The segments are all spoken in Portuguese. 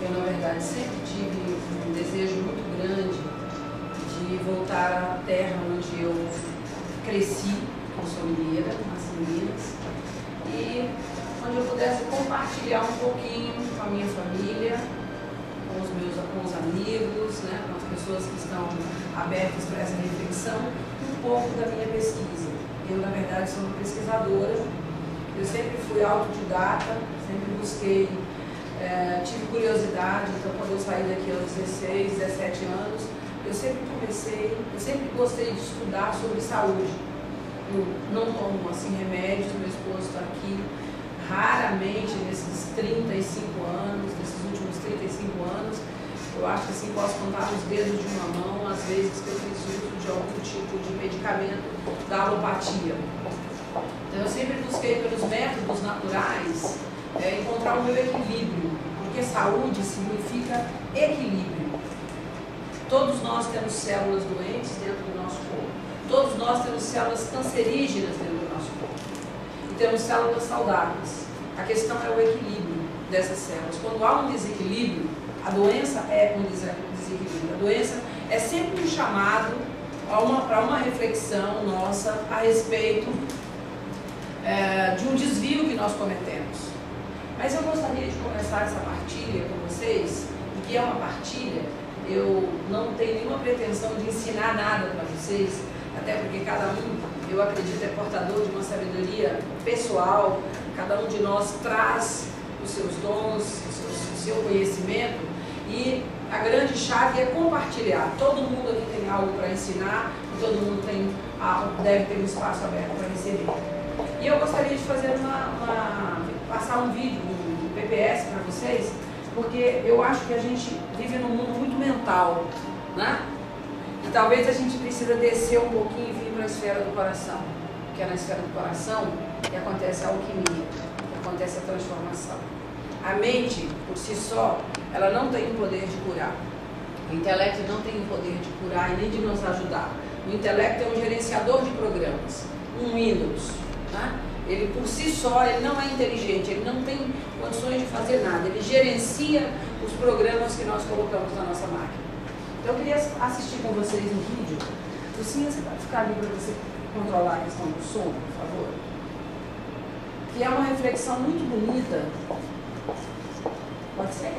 Eu, na verdade, sempre tive um desejo muito grande de voltar à terra onde eu cresci, eu sou mineira, nasci em Minas, e onde eu pudesse compartilhar um pouquinho com a minha família, com os amigos, né, com as pessoas que estão abertas para essa reflexão, um pouco da minha pesquisa. Eu, na verdade, sou uma pesquisadora, eu sempre fui autodidata, sempre busquei, tive curiosidade, então quando eu saí daqui aos 16, 17 anos, eu sempre gostei de estudar sobre saúde. Eu não tomo assim remédios, meu esposo está aqui, raramente nesses 35 anos, nesses últimos 35 anos, eu acho que assim posso contar nos dedos de uma mão as vezes que eu fiz uso de algum tipo de medicamento da alopatia. Então eu sempre busquei pelos métodos naturais encontrar o meu equilíbrio, porque saúde significa equilíbrio. Todos nós temos células doentes dentro do nosso corpo, todos nós temos células cancerígenas dentro do nosso corpo e temos células saudáveis. A questão é o equilíbrio dessas células. Quando há um desequilíbrio, a doença é um desequilíbrio. A doença é sempre um chamado para uma reflexão nossa a respeito de um desvio que nós cometemos. Mas eu gostaria de começar essa partilha com vocês, e que é uma partilha, eu não tenho nenhuma pretensão de ensinar nada para vocês, até porque cada um, eu acredito, é portador de uma sabedoria pessoal, cada um de nós traz os seus dons, o seu conhecimento, e a grande chave é compartilhar. Todo mundo aqui tem algo para ensinar, e todo mundo deve ter um espaço aberto para receber. E eu gostaria de fazer passar um vídeo, um PPS para vocês, porque eu acho que a gente vive num mundo muito mental, né? E talvez a gente precisa descer um pouquinho e vir para a esfera do coração, porque é na esfera do coração que acontece a alquimia, que acontece a transformação. A mente, por si só, ela não tem o poder de curar. O intelecto não tem o poder de curar e nem de nos ajudar. O intelecto é um gerenciador de programas, um Windows, né? Ele por si só, ele não é inteligente, ele não tem condições de fazer nada, ele gerencia os programas que nós colocamos na nossa máquina. Então eu queria assistir com vocês um vídeo. Lucinha, você pode ficar ali para você controlar a questão do som, por favor? Que é uma reflexão muito bonita. Pode ser?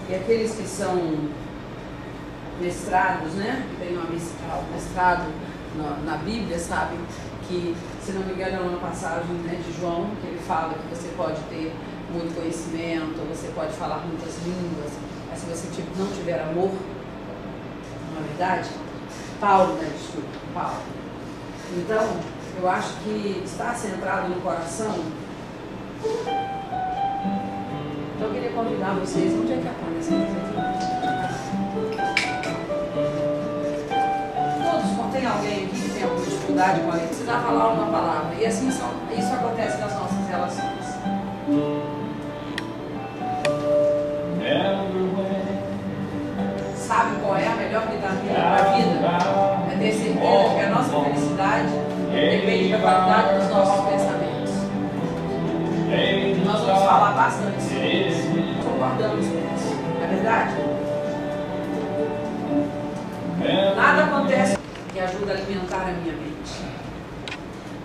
E aqueles que são mestrados, né, que tem um mestrado na Bíblia, sabem que, se não me engano, é uma passagem, né, de João, que ele fala que você pode ter muito conhecimento, você pode falar muitas línguas, mas se você não tiver amor, não é verdade? Paulo, né, desculpa, Paulo. Então, eu acho que está centrado no coração. Então eu queria convidar vocês, onde é que aparece aqui? Todos, tem alguém aqui que tem alguma dificuldade com a leitura, precisa falar uma palavra. E assim isso acontece nas nossas relações. Sabe qual é a melhor vitamina para a vida? É ter certeza que a nossa felicidade depende da qualidade dos nossos pensamentos. Nós vamos falar bastante sobre isso. Concordamos com isso. Não é verdade? Nada acontece que ajuda a alimentar a minha mente.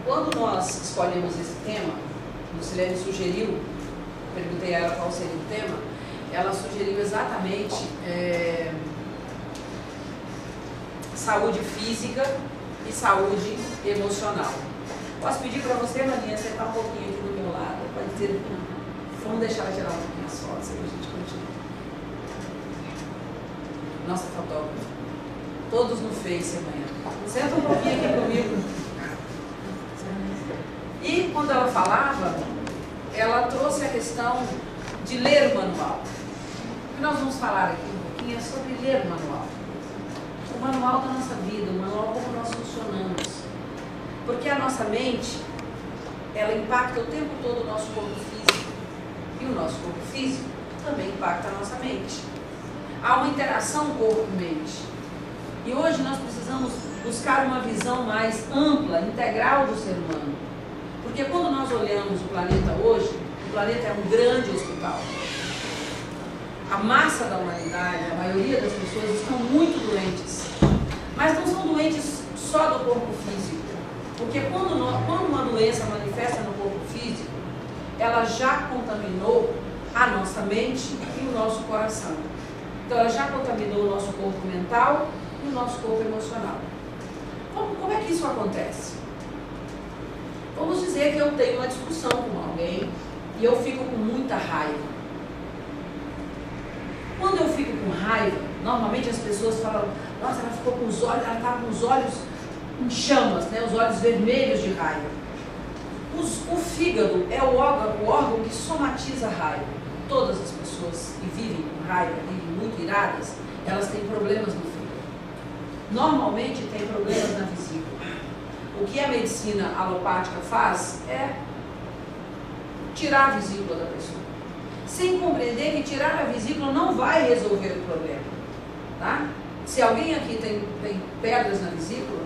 Quando nós escolhemos esse tema, Lucilene sugeriu, perguntei a ela qual seria o tema, ela sugeriu exatamente saúde física e saúde emocional. Posso pedir para você, Maninha, sentar um pouquinho aqui do meu lado? Pode dizer, vamos deixar ela tirar um pouquinho as fotos e a gente continua. Nossa fotógrafa. Todos no Face amanhã. Senta um pouquinho aqui comigo. E quando ela falava, ela trouxe a questão de ler o manual. O que nós vamos falar aqui um pouquinho é sobre ler o manual. O manual da nossa vida, o manual como nós funcionamos. Porque a nossa mente, ela impacta o tempo todo o nosso corpo físico. E o nosso corpo físico também impacta a nossa mente. Há uma interação corpo-mente. E hoje nós precisamos buscar uma visão mais ampla, integral do ser humano. Porque quando nós olhamos o planeta hoje, o planeta é um grande hospital. A massa da humanidade, a maioria das pessoas estão muito doentes. Mas não são doentes só do corpo físico. Porque quando uma doença manifesta no corpo físico, ela já contaminou a nossa mente e o nosso coração. Então ela já contaminou o nosso corpo mental e o nosso corpo emocional. Como é que isso acontece? Vamos dizer que eu tenho uma discussão com alguém e eu fico com muita raiva. Quando eu fico com raiva, normalmente as pessoas falam, nossa, ela ficou com os olhos, ela estava com os olhos em chamas, né? Os olhos vermelhos de raiva. O fígado é o órgão que somatiza a raiva. Todas as pessoas que vivem com raiva, vivem muito iradas, elas têm problemas no fígado. Normalmente tem problemas na vesícula. O que a medicina alopática faz é tirar a vesícula da pessoa, sem compreender que tirar a vesícula não vai resolver o problema, tá? Se alguém aqui tem pedras na vesícula,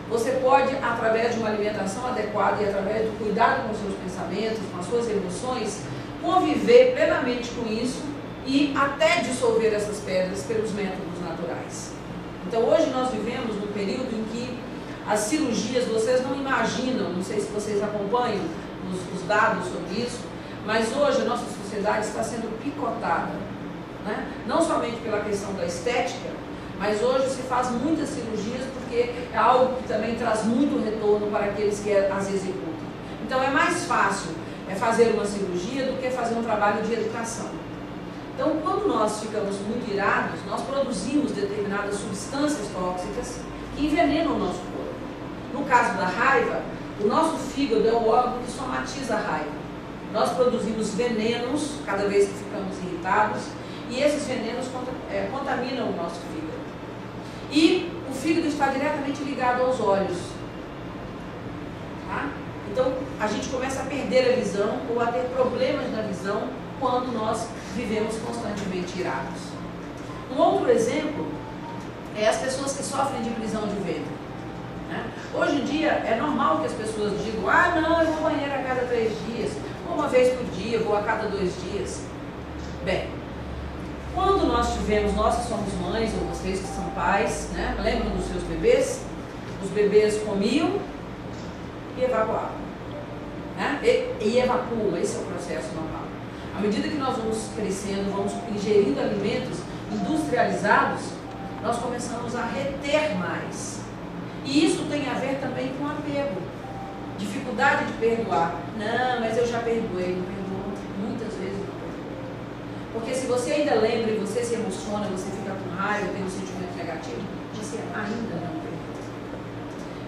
você pode, através de uma alimentação adequada e através do cuidado com os seus pensamentos, com as suas emoções, conviver plenamente com isso e até dissolver essas pedras pelos métodos naturais. Então hoje nós vivemos num período em que as cirurgias, vocês não imaginam, não sei se vocês acompanham os dados sobre isso, mas hoje a nossa sociedade está sendo picotada, né? Não somente pela questão da estética, mas hoje se faz muitas cirurgias porque é algo que também traz muito retorno para aqueles que as executam. Então é mais fácil fazer uma cirurgia do que fazer um trabalho de educação. Então quando nós ficamos muito irados, nós produzimos determinadas substâncias tóxicas que envenenam o nosso corpo. No caso da raiva, o nosso fígado é o órgão que somatiza a raiva. Nós produzimos venenos cada vez que ficamos irritados e esses venenos contaminam o nosso fígado. E o fígado está diretamente ligado aos olhos. Tá? Então a gente começa a perder a visão ou a ter problemas na visão quando nós vivemos constantemente irados. Um outro exemplo é as pessoas que sofrem de prisão de ventre. Hoje em dia é normal que as pessoas digam, ah não, eu vou ao banheiro a cada 3 dias, ou uma vez por dia, vou a cada 2 dias. Bem, quando nós somos mães, ou vocês que são pais, né, lembram dos seus bebês? Os bebês comiam e evacuavam, né? E evacuam, esse é o processo normal. À medida que nós vamos crescendo, vamos ingerindo alimentos industrializados, nós começamos a reter mais. E isso tem a ver também com apego, dificuldade de perdoar. Não, mas eu já perdoei, não perdoou, muitas vezes não perdoou. Porque se você ainda lembra e você se emociona, você fica com raiva, tem um sentimento negativo, você ainda não perdoou.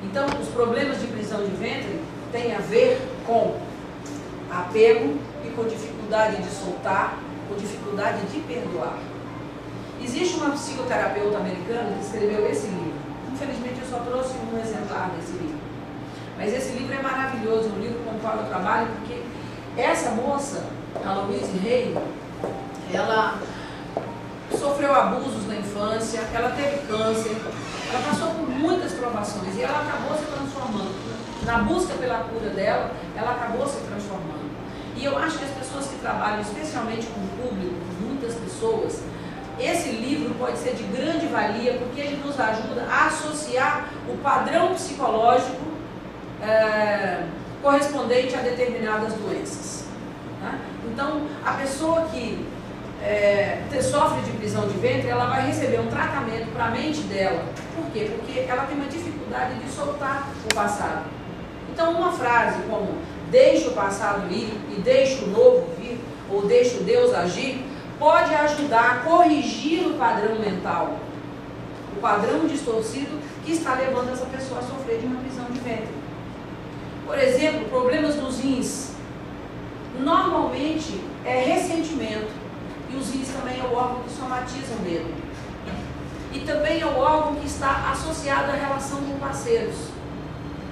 Então, os problemas de prisão de ventre têm a ver com apego e com dificuldade de soltar, com dificuldade de perdoar. Existe uma psicoterapeuta americana que escreveu esse livro. Infelizmente eu só trouxe um exemplar desse livro. Mas esse livro é maravilhoso, um livro com o qual eu trabalho, porque essa moça, a Louise Hay, ela sofreu abusos na infância, ela teve câncer, ela passou por muitas provações e ela acabou se transformando. Na busca pela cura dela, ela acabou se transformando. E eu acho que as pessoas que trabalham, especialmente com o público, com muitas pessoas, esse livro pode ser de grande valia porque ele nos ajuda a associar o padrão psicológico correspondente a determinadas doenças. Né? Então, a pessoa que sofre de prisão de ventre, ela vai receber um tratamento para a mente dela. Por quê? Porque ela tem uma dificuldade de soltar o passado. Então, uma frase como deixe o passado ir e deixe o novo vir, ou deixe o Deus agir, pode ajudar a corrigir o padrão mental, o padrão distorcido que está levando essa pessoa a sofrer de uma prisão de ventre. Por exemplo, problemas nos rins. Normalmente é ressentimento, e os rins também é o órgão que somatiza o medo. E também é o órgão que está associado à relação com parceiros.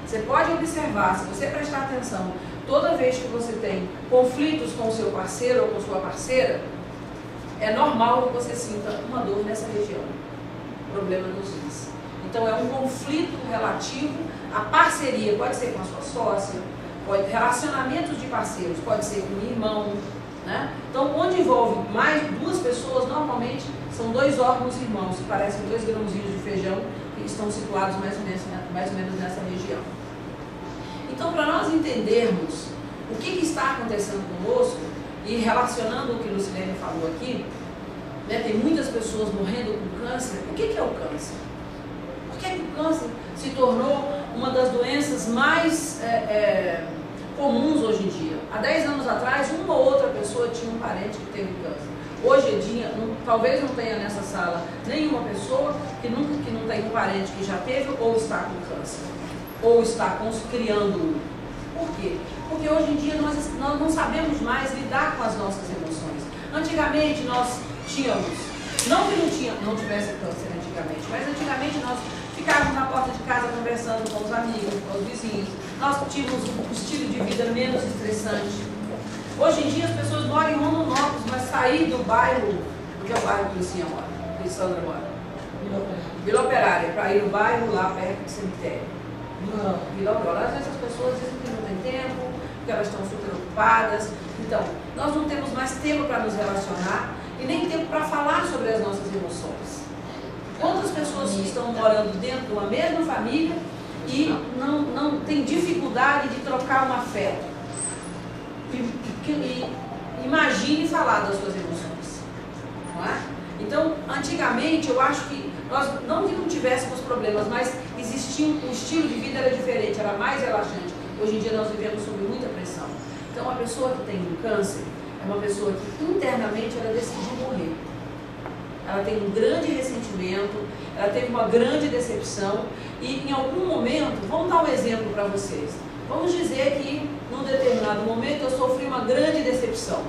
Você pode observar, se você prestar atenção, toda vez que você tem conflitos com o seu parceiro ou com sua parceira, é normal que você sinta uma dor nessa região, problema nos rins. Então é um conflito relativo à parceria, pode ser com a sua sócia, relacionamentos de parceiros, pode ser com um irmão, né? Então, onde envolve mais duas pessoas, normalmente são dois órgãos irmãos, que parecem 2 grãozinhos de feijão, que estão situados mais ou menos nessa região. Então, para nós entendermos o que está acontecendo conosco, e relacionando o que Lucilene falou aqui, né, tem muitas pessoas morrendo com câncer. O que é o câncer? Por que o câncer se tornou uma das doenças mais comuns hoje em dia? Há 10 anos atrás, uma ou outra pessoa tinha um parente que teve câncer. Hoje em dia, talvez não tenha nessa sala nenhuma pessoa que não tem um parente que já teve ou está com câncer, ou está criando um. Por quê? Porque hoje em dia nós não sabemos mais lidar com as nossas emoções. Antigamente nós tínhamos, não que não tivesse câncer antigamente, mas antigamente nós ficávamos na porta de casa conversando com os amigos, com os vizinhos. Nós tínhamos um estilo de vida menos estressante. Hoje em dia as pessoas moram em Rondonópolis, mas sair do bairro, que é o bairro que Lucinha mora, que Sandra mora, Vila Operária, para ir no bairro lá perto do cemitério. Vila Operária. Às vezes as pessoas dizem que não tem tempo, porque elas estão super ocupadas. Então, nós não temos mais tempo para nos relacionar e nem tempo para falar sobre as nossas emoções. Quantas pessoas que estão morando dentro de uma mesma família e não tem dificuldade de trocar um afeto? Imagine falar das suas emoções, não é? Então, antigamente, eu acho que nós não tivéssemos problemas, mas existia um estilo de vida era diferente, era mais relaxante. Hoje em dia nós vivemos sob muita pressão. Então, uma pessoa que tem um câncer é uma pessoa que internamente ela decidiu morrer. Ela tem um grande ressentimento, ela teve uma grande decepção e em algum momento, vamos dar um exemplo para vocês. Vamos dizer que num determinado momento eu sofri uma grande decepção.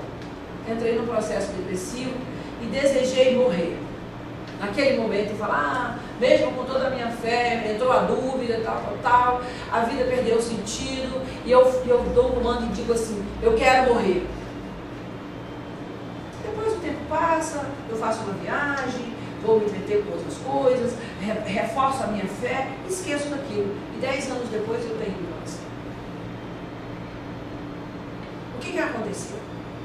Entrei num processo depressivo e desejei morrer. Naquele momento eu falo, mesmo com toda a minha fé, entrou a dúvida, tal, a vida perdeu o sentido, e eu dou um comando e digo assim, eu quero morrer. Depois o tempo passa, eu faço uma viagem, vou me meter com outras coisas, reforço a minha fé, esqueço daquilo. E 10 anos depois eu tenho câncer. O que aconteceu?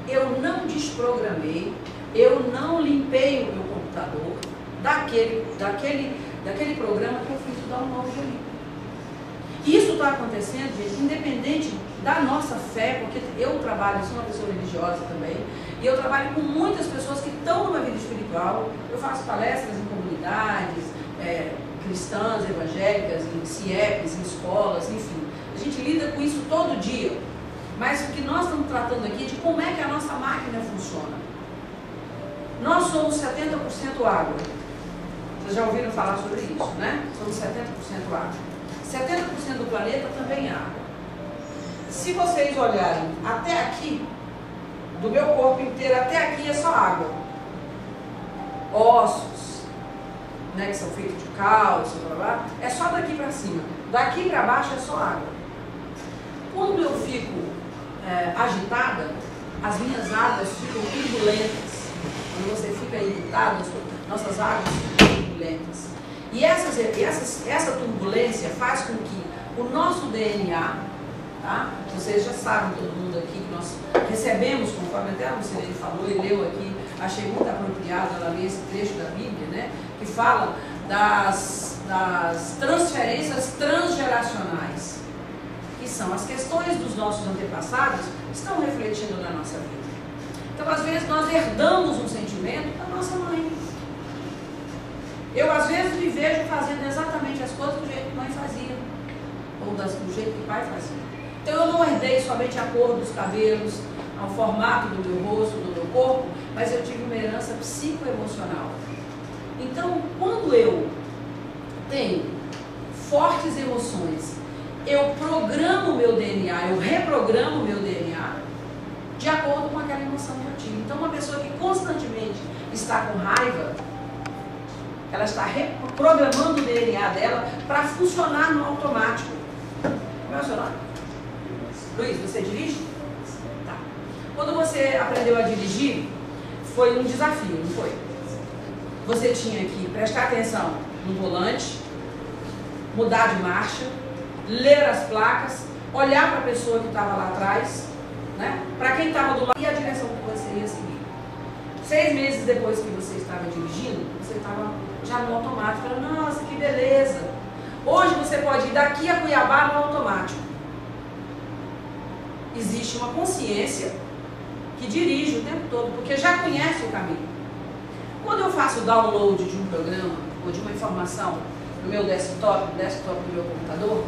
Eu não desprogramei, eu não limpei o meu computador daquele programa que eu fiz o download ali. E isso está acontecendo, gente, independente da nossa fé, porque eu trabalho, sou uma pessoa religiosa também, e eu trabalho com muitas pessoas que estão numa vida espiritual. Eu faço palestras em comunidades cristãs, evangélicas, em CIEPs, em escolas, enfim. A gente lida com isso todo dia. Mas o que nós estamos tratando aqui é de como é que a nossa máquina funciona. Nós somos 70% água. Vocês já ouviram falar sobre isso, né? Somos 70% água. 70% do planeta também é água. Se vocês olharem até aqui, do meu corpo inteiro até aqui é só água. Ossos, né, que são feitos de cálcio, blá, blá, é só daqui para cima. Daqui para baixo é só água. Quando eu fico agitada, as minhas águas ficam turbulentas. Quando você fica irritado, nossas águas ficam turbulentas. E essa turbulência faz com que o nosso DNA, tá? Vocês já sabem, todo mundo aqui, que nós recebemos, conforme até a Lucilene falou e leu aqui, achei muito apropriado ela ler esse trecho da Bíblia, né? Que fala das transferências transgeracionais, que são as questões dos nossos antepassados que estão refletindo na nossa vida. Então, às vezes, nós herdamos um sentimento da nossa mãe. Eu, às vezes, me vejo fazendo exatamente as coisas do jeito que mãe fazia, ou do jeito que pai fazia. Então, eu não herdei somente a cor dos cabelos, ao formato do meu rosto, do meu corpo, mas eu tive uma herança psicoemocional. Então, quando eu tenho fortes emoções, eu programo o meu DNA, eu reprogramo o meu DNA de acordo com aquela emoção que eu tive. Então, uma pessoa que constantemente está com raiva, ela está reprogramando o DNA dela para funcionar no automático. Como é o seu nome? Luiz, você dirige? Tá. Quando você aprendeu a dirigir, foi um desafio, não foi? Você tinha que prestar atenção no volante, mudar de marcha, ler as placas, olhar para a pessoa que estava lá atrás, né? Para quem estava do lado e a direção que você ia seguir. 6 meses depois que você estava dirigindo, você estava já no automático, falando, nossa, que beleza. Hoje você pode ir daqui a Cuiabá no automático. Existe uma consciência que dirige o tempo todo, porque já conhece o caminho. Quando eu faço o download de um programa ou de uma informação no meu desktop do meu computador,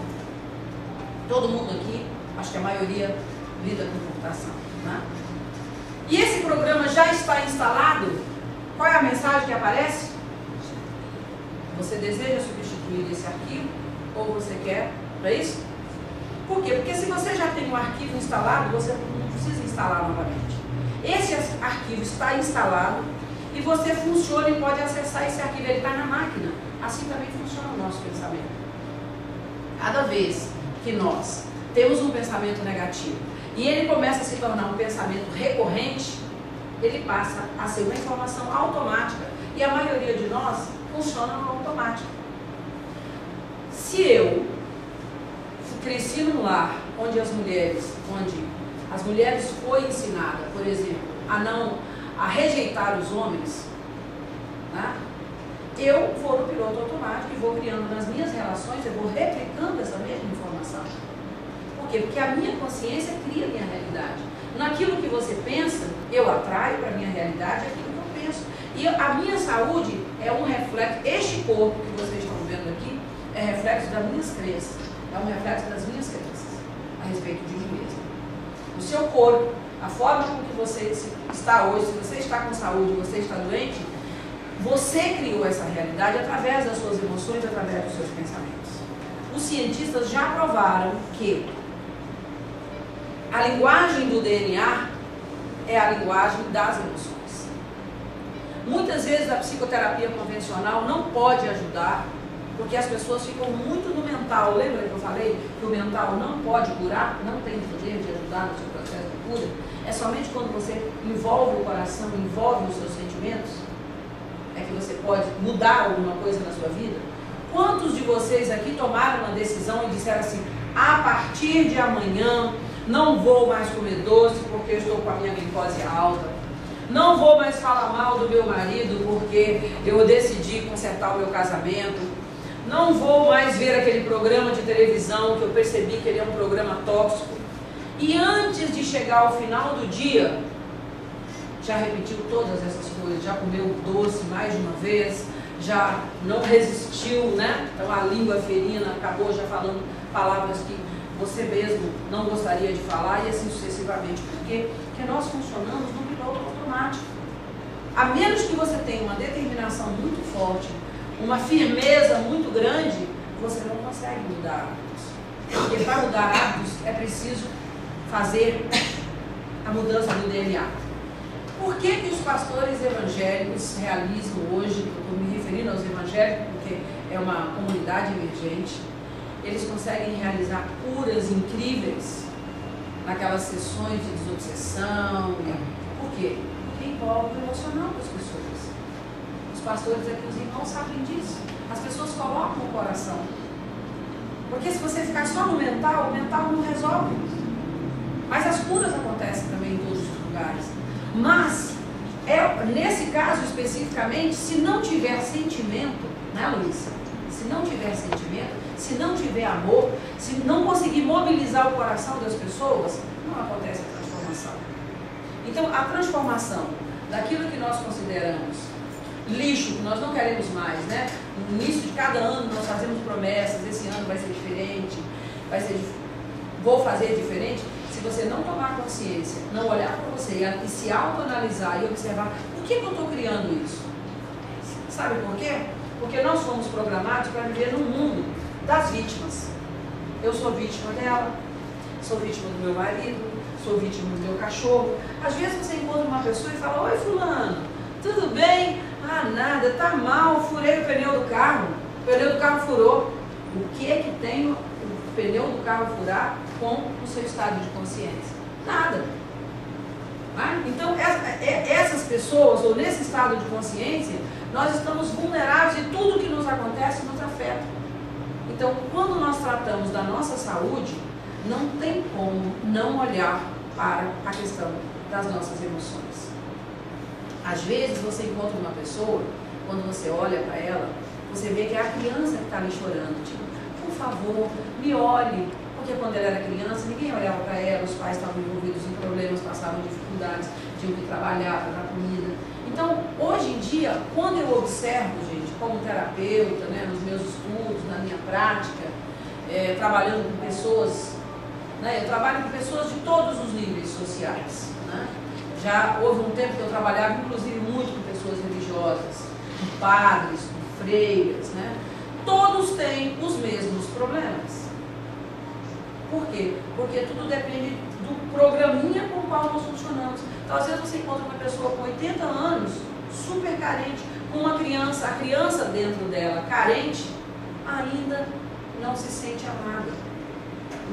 todo mundo aqui, acho que a maioria lida com computação, né? E esse programa já está instalado, qual é a mensagem que aparece? Você deseja substituir esse arquivo ou você quer para isso? Por quê? Porque se você já tem um arquivo instalado, você não precisa instalar novamente. Esse arquivo está instalado e você funciona e pode acessar esse arquivo, ele está na máquina. Assim também funciona o nosso pensamento. Cada vez que nós temos um pensamento negativo e ele começa a se tornar um pensamento recorrente, ele passa a ser uma informação automática e a maioria de nós funciona no automático. Se eu cresci num lar onde as mulheres foi ensinada, por exemplo, a rejeitar os homens, né? Eu vou no piloto automático e vou criando nas minhas relações, eu vou replicando essa mesma informação. Por quê? Porque a minha consciência cria a minha realidade. Naquilo que você pensa, eu atraio para a minha realidade aquilo que eu penso. E a minha saúde é um reflexo, este corpo que vocês estão vendo aqui, é reflexo das minhas crenças. É um reflexo das minhas crenças a respeito de mim mesmo. O seu corpo, a forma como que você está hoje, se você está com saúde, você está doente, você criou essa realidade através das suas emoções, através dos seus pensamentos. Os cientistas já provaram que a linguagem do DNA é a linguagem das emoções. Muitas vezes a psicoterapia convencional não pode ajudar, porque as pessoas ficam muito no mental. Lembra que eu falei que o mental não pode curar, não tem poder de ajudar no seu processo de cura? É somente quando você envolve o coração, envolve os seus sentimentos, é que você pode mudar alguma coisa na sua vida. Quantos de vocês aqui tomaram uma decisão e disseram assim, a partir de amanhã não vou mais comer doce porque eu estou com a minha glicose alta, não vou mais falar mal do meu marido porque eu decidi consertar o meu casamento, não vou mais ver aquele programa de televisão que eu percebi que ele é um programa tóxico. E antes de chegar ao final do dia, já repetiu todas essas coisas, já comeu doce mais de uma vez, já não resistiu, né? Então a língua ferina acabou já falando palavras que você mesmo não gostaria de falar e assim sucessivamente. Por quê? Porque nós funcionamos no piloto automático. A menos que você tenha uma determinação muito forte, uma firmeza muito grande, você não consegue mudar hábitos. Porque para mudar hábitos é preciso fazer a mudança do DNA. Por que que os pastores evangélicos realizam hoje, eu estou me referindo aos evangélicos porque é uma comunidade emergente, eles conseguem realizar curas incríveis naquelas sessões de desobsessão? Por quê? Porque envolve o emocional das pessoas. Os pastores aqui, os irmãos, sabem disso. As pessoas colocam o coração. Porque se você ficar só no mental, o mental não resolve. Mas as curas acontecem também em todos os lugares. Mas, nesse caso especificamente, se não tiver sentimento, né, Luísa? Se não tiver sentimento, se não tiver amor, se não conseguir mobilizar o coração das pessoas, não acontece a transformação. Então, a transformação daquilo que nós consideramos lixo, que nós não queremos mais, né? No início de cada ano nós fazemos promessas, esse ano vai ser diferente, vou fazer diferente. Se você não tomar consciência, não olhar para você e se autoanalisar e observar, por que eu estou criando isso? Sabe por quê? Porque nós fomos programados para viver num mundo das vítimas. Eu sou vítima dela, sou vítima do meu marido, sou vítima do meu cachorro. Às vezes você encontra uma pessoa e fala, oi fulano, tudo bem? Ah, nada, tá mal, furei o pneu do carro, o pneu do carro furou. O que é que tem o pneu do carro furar com o seu estado de consciência? Nada. Então, essas pessoas, ou nesse estado de consciência, nós estamos vulneráveis e tudo que nos acontece nos afeta. Então, quando nós tratamos da nossa saúde, não tem como não olhar para a questão das nossas emoções. Às vezes você encontra uma pessoa, quando você olha para ela, você vê que é a criança que está ali chorando, tipo, por favor, me olhe. Porque quando ela era criança, ninguém olhava para ela, os pais estavam envolvidos em problemas, passavam dificuldades, tinham que trabalhar para dar comida. Então, hoje em dia, quando eu observo, gente, como terapeuta, né, nos meus estudos, na minha prática, trabalhando com pessoas, né, eu trabalho com pessoas de todos os níveis sociais, né? Já houve um tempo que eu trabalhava, inclusive, muito com pessoas religiosas, com padres, com freiras, né? Todos têm os mesmos problemas. Por quê? Porque tudo depende do programinha com o qual nós funcionamos. Então, às vezes você encontra uma pessoa com 80 anos, super carente, com uma criança, a criança dentro dela carente, ainda não se sente amada.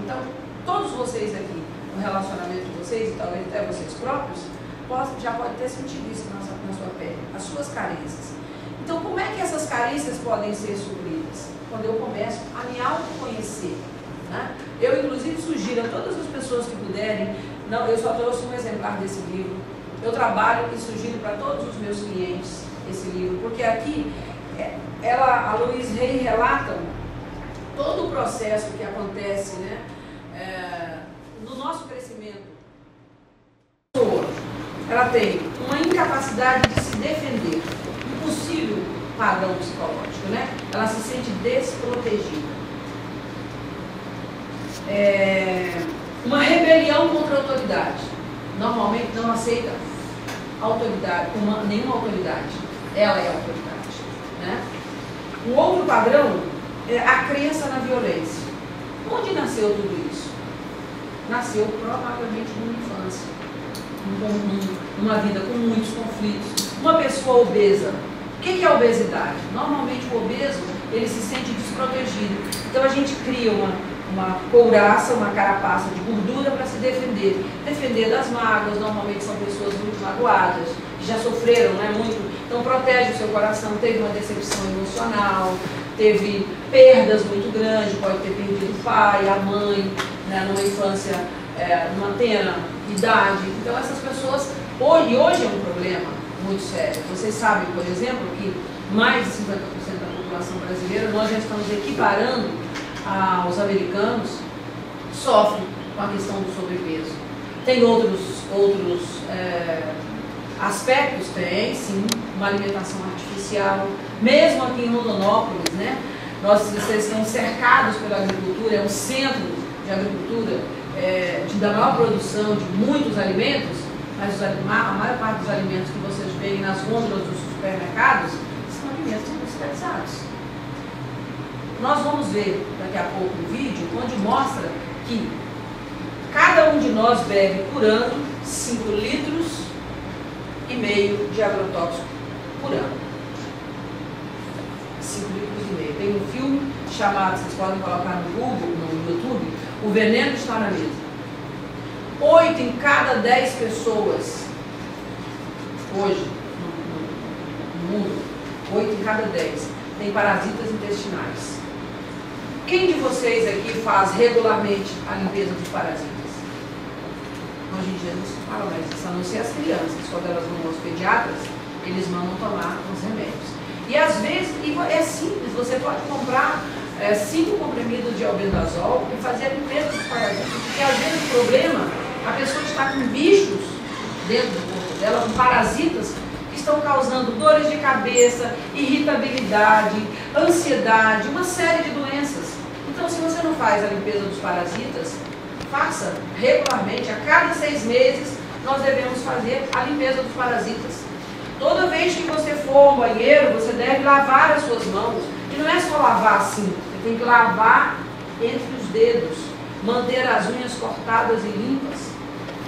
Então, todos vocês aqui, no relacionamento de vocês, e talvez até vocês próprios, já pode ter sentido isso na sua pele, as suas carências. Então, como é que essas carências podem ser supridas? Quando eu começo a me autoconhecer. Né? Eu, inclusive, sugiro a todas as pessoas que puderem, não, eu só trouxe um exemplar desse livro, eu trabalho e sugiro para todos os meus clientes esse livro, porque aqui, a Louise Hay relata todo o processo que acontece, né, no nosso crescimento. Ela tem uma incapacidade de se defender, impossível padrão psicológico, né? Ela se sente desprotegida. Uma rebelião contra a autoridade. Normalmente não aceita autoridade, nenhuma autoridade. Ela é a autoridade, né? O outro padrão é a crença na violência. Onde nasceu tudo isso? Nasceu provavelmente numa infância, numa vida com muitos conflitos. Uma pessoa obesa. O que é a obesidade? Normalmente o obeso, ele se sente desprotegido. Então a gente cria uma couraça, uma carapaça de gordura para se defender. Defender das mágoas, normalmente são pessoas muito magoadas, que já sofreram, né, muito. Então protege o seu coração, teve uma decepção emocional, teve perdas muito grandes, pode ter perdido o pai, a mãe, né, numa infância, numa tenra idade. Então essas pessoas, hoje é um problema muito sério. Vocês sabem, por exemplo, que mais de 50% da população brasileira, nós já estamos equiparando aos americanos, sofrem com a questão do sobrepeso. Tem outros aspectos? Tem, sim, uma alimentação artificial. Mesmo aqui em Rondonópolis, né, vocês estão cercados pela agricultura, é um centro de agricultura, da maior produção de muitos alimentos, mas a maior parte dos alimentos que vocês veem nas gôndolas dos supermercados são alimentos industrializados. Nós vamos ver daqui a pouco um vídeo onde mostra que cada um de nós bebe por ano 5,5 litros de agrotóxico por ano. 5,5 litros. Tem um filme chamado, vocês podem colocar no Google, no YouTube, O Veneno Está na Mesa. 8 em cada 10 pessoas hoje no mundo, 8 em cada 10 tem parasitas intestinais. Quem de vocês aqui faz regularmente a limpeza dos parasitas? Hoje em dia não se fala mais isso, a não ser as crianças, quando elas vão aos pediatras, eles mandam tomar os remédios. E às vezes, é simples, você pode comprar 5 comprimidos de albendazol e fazer a limpeza dos parasitas, porque às vezes o problema, a pessoa está com bichos dentro do corpo dela, com parasitas, que estão causando dores de cabeça, irritabilidade, ansiedade, uma série de doenças. Então, se você não faz a limpeza dos parasitas, faça regularmente, a cada 6 meses, nós devemos fazer a limpeza dos parasitas. Toda vez que você for ao banheiro, você deve lavar as suas mãos. E não é só lavar assim, você tem que lavar entre os dedos, manter as unhas cortadas e limpas.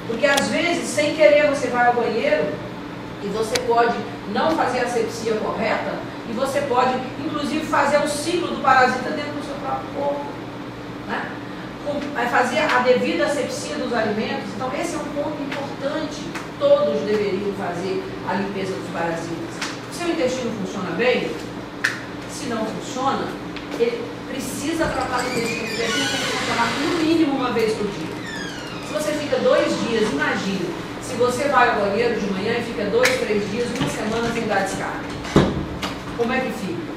Porque às vezes, sem querer, você vai ao banheiro e você pode não fazer a asepsia correta e você pode, inclusive, fazer o ciclo do parasita dentro do seu próprio corpo, né? Fazer a devida asepsia dos alimentos. Então, esse é um ponto importante. Todos deveriam fazer a limpeza dos parasitas. O seu intestino funciona bem? Se não funciona, ele precisa tratar o intestino, porque a gente tem que funcionar no mínimo uma vez por dia. Se você fica 2 dias, imagina, se você vai ao banheiro de manhã e fica 2, 3 dias, uma semana sem dar descarga. Como é que fica?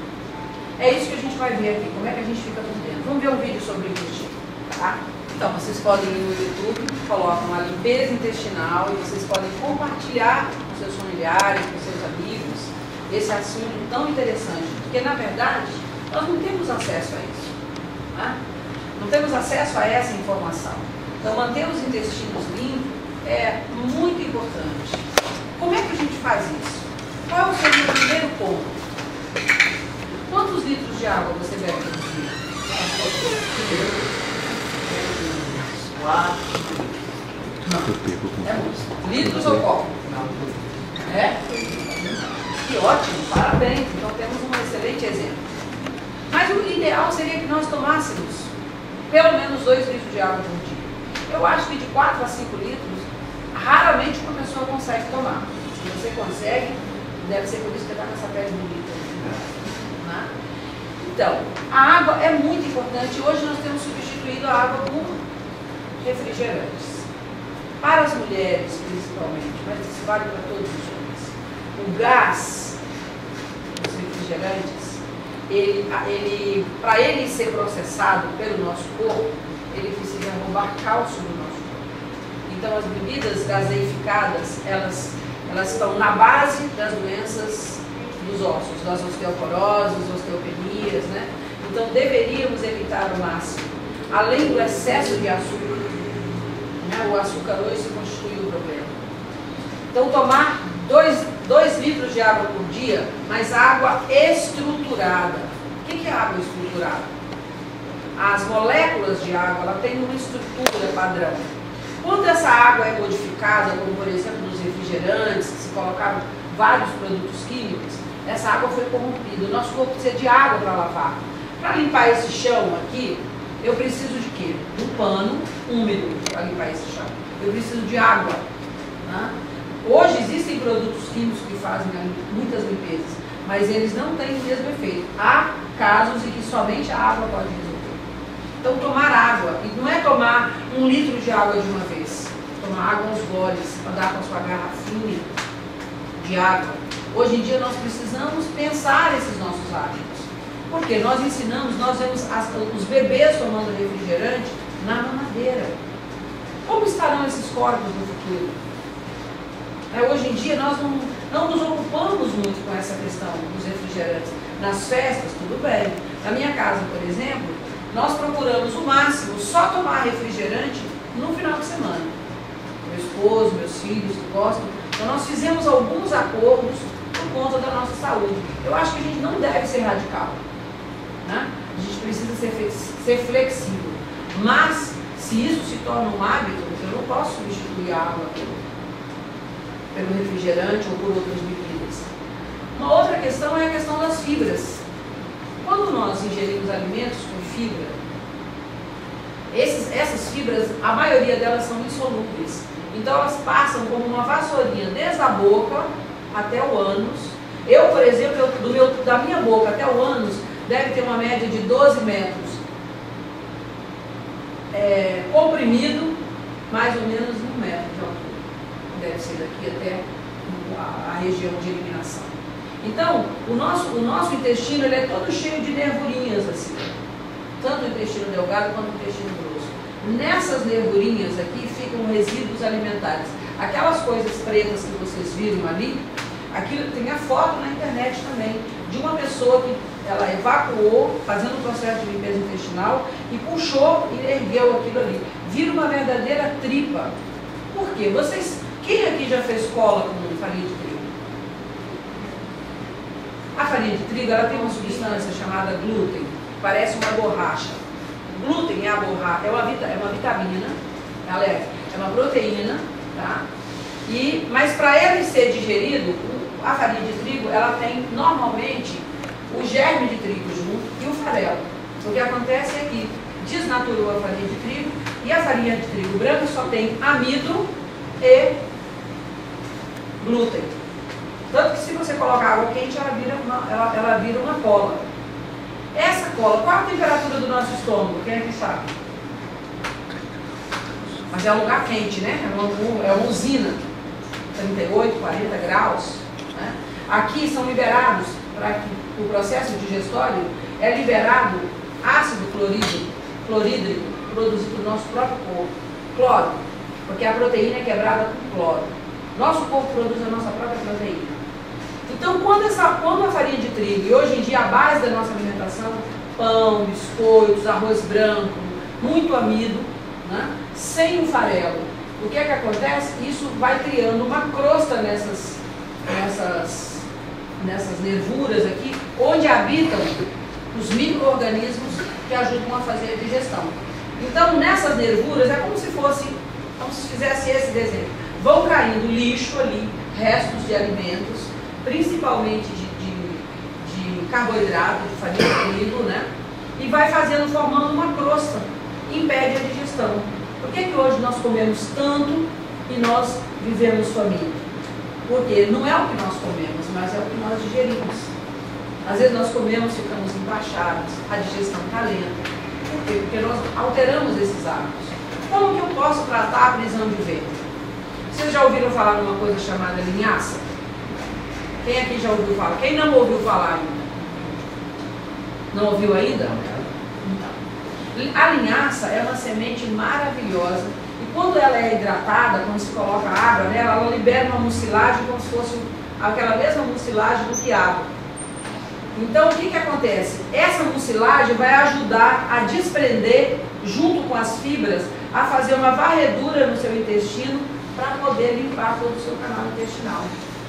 É isso que a gente vai ver aqui, como é que a gente fica por dentro. Vamos ver um vídeo sobre o intestino, tá? Então, vocês podem ir no YouTube, colocam a limpeza intestinal e vocês podem compartilhar com seus familiares, com seus amigos, esse assunto tão interessante, porque na verdade, nós não temos acesso a isso, tá? Não temos acesso a essa informação. Então, manter os intestinos limpos é muito importante. Como é que a gente faz isso? Qual é o seu primeiro ponto? Quantos litros de água você bebe por dia? 4. Não. É muito. Litros ou copo? É? Que ótimo, parabéns. Então temos um excelente exemplo. Mas o ideal seria que nós tomássemos pelo menos 2 litros de água por dia. Eu acho que de 4 a 5 litros, raramente uma pessoa consegue tomar. Se você consegue, deve ser por isso que está nessa pele bonita. Né? Então, a água é muito importante. Hoje nós temos substituído a água por refrigerantes. Para as mulheres, principalmente, mas isso vale para todos os homens. O gás dos refrigerantes, para ele ser processado pelo nosso corpo, ele precisa roubar cálcio do nosso corpo. Então, as bebidas gaseificadas, elas estão na base das doenças dos ossos, das osteoporoses, osteopenias, né? Então, deveríamos evitar ao máximo, além do excesso de açúcar, né? O açúcar hoje se constitui um problema. Então, tomar 2 litros de água por dia, mas água estruturada. O que é água estruturada? As moléculas de água, ela tem uma estrutura padrão. Quando essa água é modificada, como por exemplo nos refrigerantes, que se colocaram vários produtos químicos, essa água foi corrompida. O nosso corpo precisa de água para lavar. Para limpar esse chão aqui, eu preciso de quê? De um pano úmido para limpar esse chão. Eu preciso de água. Né? Hoje existem produtos químicos que fazem muitas limpezas, mas eles não têm o mesmo efeito. Há casos em que somente a água pode resolver. Então, tomar água, e não é tomar 1 litro de água de uma vez, tomar água aos goles, andar com a sua garrafinha de água. Hoje em dia nós precisamos pensar esses nossos hábitos, porque nós ensinamos, nós vemos os bebês tomando refrigerante na mamadeira. Como estarão esses corpos no futuro? Hoje em dia nós não nos ocupamos muito com essa questão dos refrigerantes. Nas festas, tudo bem. Na minha casa, por exemplo, nós procuramos o máximo só tomar refrigerante no final de semana. Meu esposo, meus filhos que gostam. Então nós fizemos alguns acordos por conta da nossa saúde. Eu acho que a gente não deve ser radical, né? A gente precisa ser flexível. Mas, se isso se torna um hábito, eu não posso substituir a água pelo refrigerante ou por outras bebidas. Uma outra questão é a questão das fibras. Quando nós ingerimos alimentos com fibra, essas fibras, a maioria delas são insolúveis. Então elas passam como uma vassourinha desde a boca até o ânus. Eu, por exemplo, da minha boca até o ânus, deve ter uma média de 12 metros. Comprimido, mais ou menos 1 metro de altura. Deve ser daqui até a região de eliminação. Então, o nosso intestino ele é todo cheio de nervurinhas assim. Tanto o intestino delgado quanto o intestino grosso. Nessas nervurinhas aqui ficam resíduos alimentares. Aquelas coisas pretas que vocês viram ali, aquilo tem a foto na internet também, de uma pessoa que ela evacuou, fazendo o processo de limpeza intestinal, e puxou e ergueu aquilo ali. Vira uma verdadeira tripa. Por quê? Quem aqui já fez cola com farinha de trigo? A farinha de trigo ela tem uma substância chamada glúten, parece uma borracha. O glúten é uma vitamina, aliás, é uma proteína, tá? Mas para ele ser digerido, a farinha de trigo ela tem normalmente o germe de trigo junto e o farelo. O que acontece é que desnaturou a farinha de trigo e a farinha de trigo branca só tem amido e glúten. Tanto que se você colocar água quente, ela vira uma cola. Essa cola, qual é a temperatura do nosso estômago? Quem é que sabe? Mas é um lugar quente, né? É uma usina, 38, 40 graus. Né? Aqui são liberados, para que o processo digestório é liberado ácido clorídrico, produzido do nosso próprio corpo, cloro, porque a proteína é quebrada com cloro. Nosso corpo produz a nossa própria proteína. Então, quando a farinha de trigo, e hoje em dia a base da nossa alimentação, pão, biscoitos, arroz branco, muito amido, né? Sem o farelo, o que é que acontece? Isso vai criando uma crosta nessas nervuras aqui, onde habitam os micro-organismos que ajudam a fazer a digestão. Então, nessas nervuras, é como se fizesse esse desenho. Vão caindo lixo ali, restos de alimentos, principalmente de carboidrato, de farinha de trigo, né? E vai formando uma crosta, impede a digestão. Por que hoje nós comemos tanto e nós vivemos faminto? Porque não é o que nós comemos, mas é o que nós digerimos. Às vezes nós comemos, ficamos empachados, a digestão está lenta. Por quê? Porque nós alteramos esses hábitos. Como que eu posso tratar a prisão de ventre? Vocês já ouviram falar numa coisa chamada linhaça? Quem aqui já ouviu falar? Quem não ouviu falar ainda? Não ouviu ainda? Então, a linhaça é uma semente maravilhosa e quando ela é hidratada, quando se coloca água nela, ela libera uma mucilagem como se fosse aquela mesma mucilagem do quiabo. Então, o que acontece? Essa mucilagem vai ajudar a desprender, junto com as fibras, a fazer uma varredura no seu intestino para poder limpar todo o seu canal intestinal.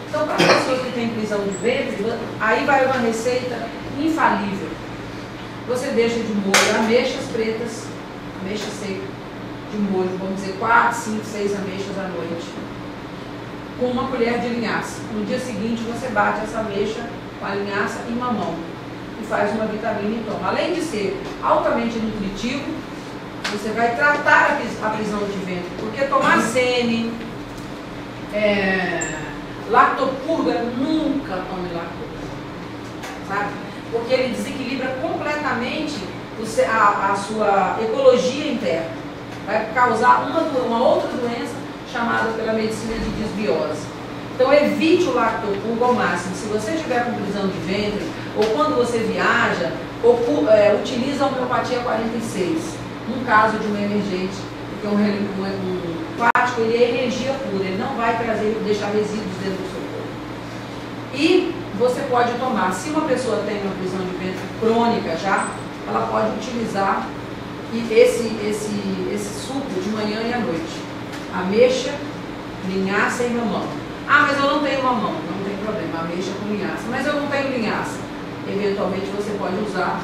Então, para as pessoas que têm prisão de ventre, aí vai uma receita infalível. Você deixa de molho ameixas pretas, ameixa seca, de molho, vamos dizer 4, 5, 6 ameixas à noite, com uma colher de linhaça. No dia seguinte, você bate essa ameixa com a linhaça e mamão e faz uma vitamina e toma. Além de ser altamente nutritivo, você vai tratar a prisão de ventre, porque tomar sêmen, lactopurga, nunca tome lactopurga, sabe? Porque ele desequilibra completamente a sua ecologia interna. Vai causar uma outra doença chamada pela medicina de disbiose. Então evite o lactopurga ao máximo. Se você estiver com prisão de ventre, ou quando você viaja, utiliza a homeopatia 46, num caso de uma emergente, porque um plástico ele é energia pura, ele não vai deixar resíduos dentro do seu corpo. E você pode tomar, se uma pessoa tem uma prisão de ventre crônica já, ela pode utilizar esse suco de manhã e à noite. Ameixa, linhaça e mamão. Ah, mas eu não tenho mamão. Não tem problema, ameixa com linhaça. Mas eu não tenho linhaça. Eventualmente você pode usar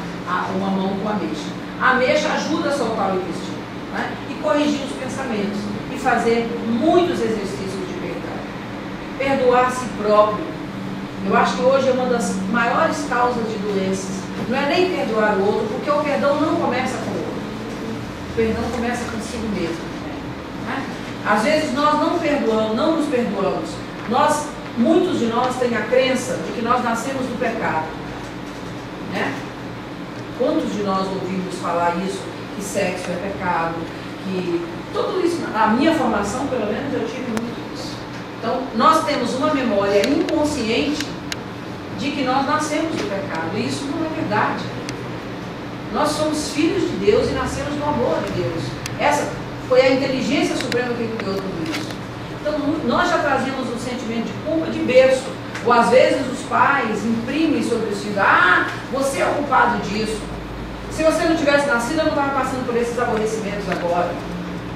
o mamão com ameixa. A ameixa ajuda a soltar o intestino, né? E corrigir os pensamentos. E fazer muitos exercícios de perdão. Perdoar a si próprio. Eu acho que hoje é uma das maiores causas de doenças. Não é nem perdoar o outro, porque o perdão não começa com o outro. O perdão começa consigo mesmo. Né? Às vezes nós não perdoamos, não nos perdoamos. Muitos de nós têm a crença de que nós nascemos do pecado. Né? Quantos de nós ouvimos falar isso? Que sexo é pecado, que tudo isso, a minha formação, pelo menos, eu tive muito isso. Então, nós temos uma memória inconsciente de que nós nascemos do pecado. E isso não é verdade. Nós somos filhos de Deus e nascemos no amor de Deus. Essa foi a inteligência suprema que criou tudo isso. Então, nós já trazemos um sentimento de culpa de berço. Ou às vezes os pais imprimem sobre os filhos: ah, você é o culpado disso. Se você não tivesse nascido, eu não estava passando por esses aborrecimentos agora.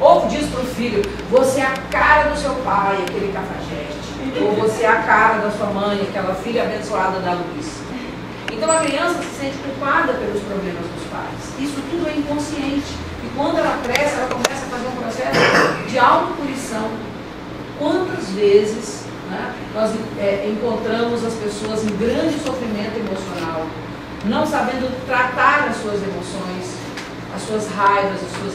Ou diz para o filho: você é a cara do seu pai, aquele cafajeste. Ou você é a cara da sua mãe, aquela filha abençoada da luz. Então a criança se sente culpada pelos problemas dos pais. Isso tudo é inconsciente. E quando ela cresce, ela começa a fazer um processo de autopunição. Quantas vezes, né, nós encontramos as pessoas em grande sofrimento emocional, não sabendo tratar as suas emoções, as suas raivas, as suas